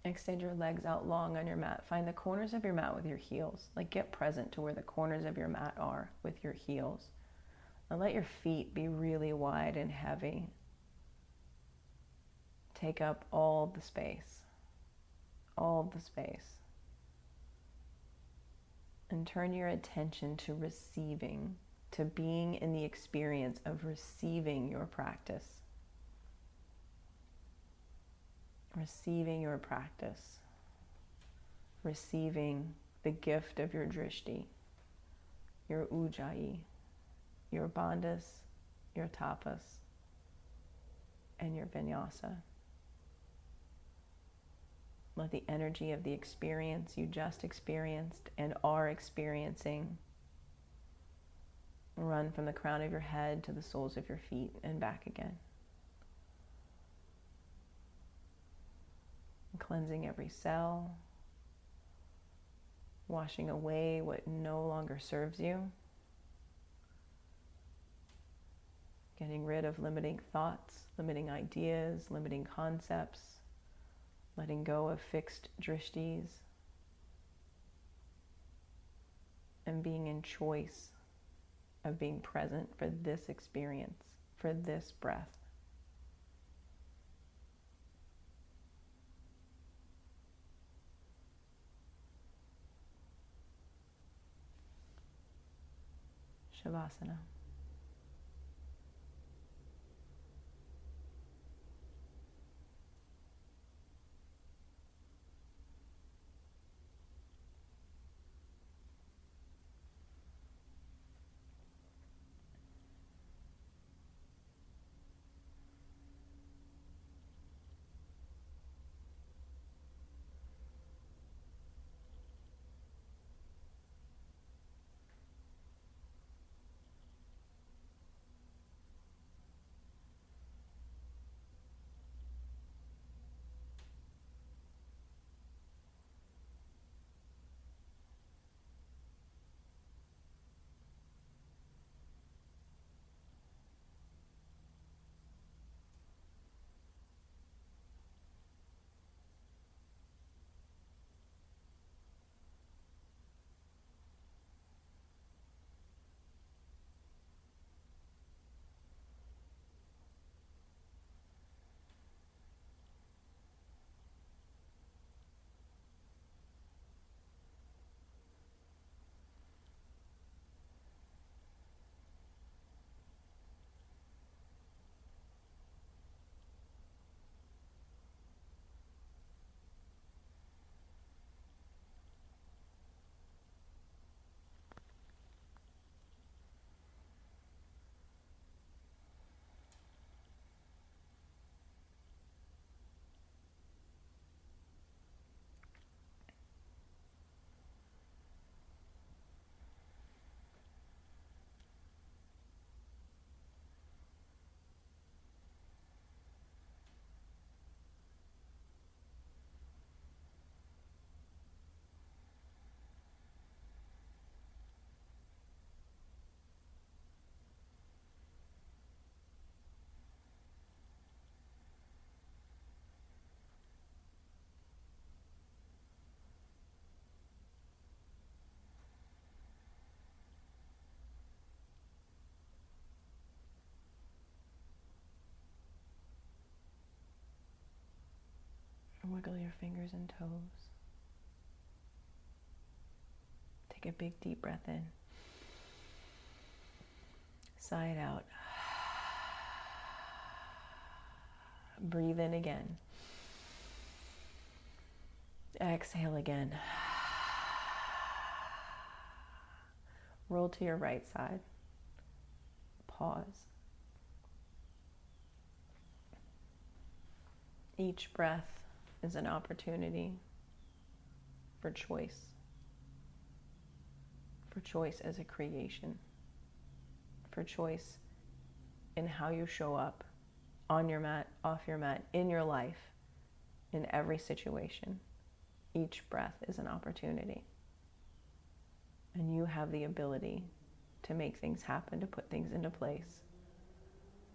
A: Extend your legs out long on your mat. Find the corners of your mat with your heels. Like, get present to where the corners of your mat are with your heels. And let your feet be really wide and heavy. Take up all the space. All the space. And turn your attention to receiving, to being in the experience of receiving your practice. Receiving your practice, receiving the gift of your drishti, your ujjayi, your bandhas, your tapas, and your vinyasa. Let the energy of the experience you just experienced and are experiencing run from the crown of your head to the soles of your feet and back again. Cleansing every cell, washing away what no longer serves you, getting rid of limiting thoughts, limiting ideas, limiting concepts, letting go of fixed drishtis, and being in choice of being present for this experience, for this breath. Shavasana. fingers and toes. Take a big deep breath in. Sigh it out. Breathe in again. Exhale again. Roll to your right side. Pause. Each breath is an opportunity for choice. For choice as a creation. For choice in how you show up on your mat, off your mat, in your life, in every situation. Each breath is an opportunity. And you have the ability to make things happen, to put things into place,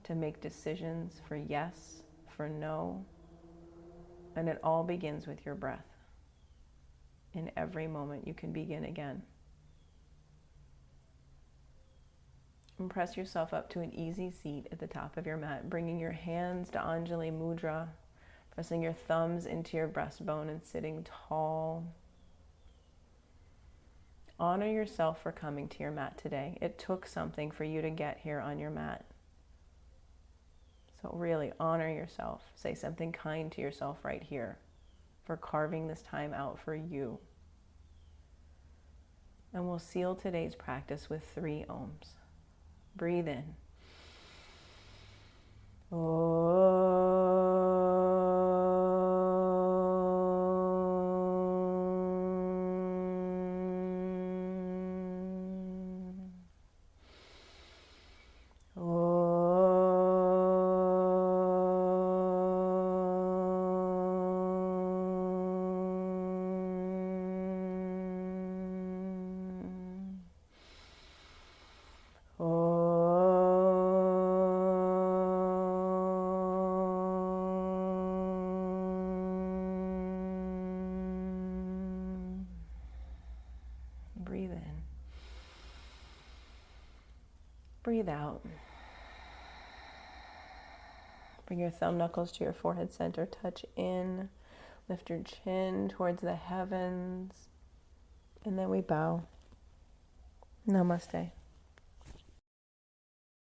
A: to make decisions for yes, for no. And it all begins with your breath. In every moment, you can begin again. And press yourself up to an easy seat at the top of your mat, bringing your hands to Anjali Mudra, pressing your thumbs into your breastbone and sitting tall. Honor yourself for coming to your mat today. It took something for you to get here on your mat. So really honor yourself. Say something kind to yourself right here for carving this time out for you. And we'll seal today's practice with 3 ohms. Breathe in. Breathe in. Breathe out. Bring your thumb knuckles to your forehead center. Touch in. Lift your chin towards the heavens. And then we bow. Namaste.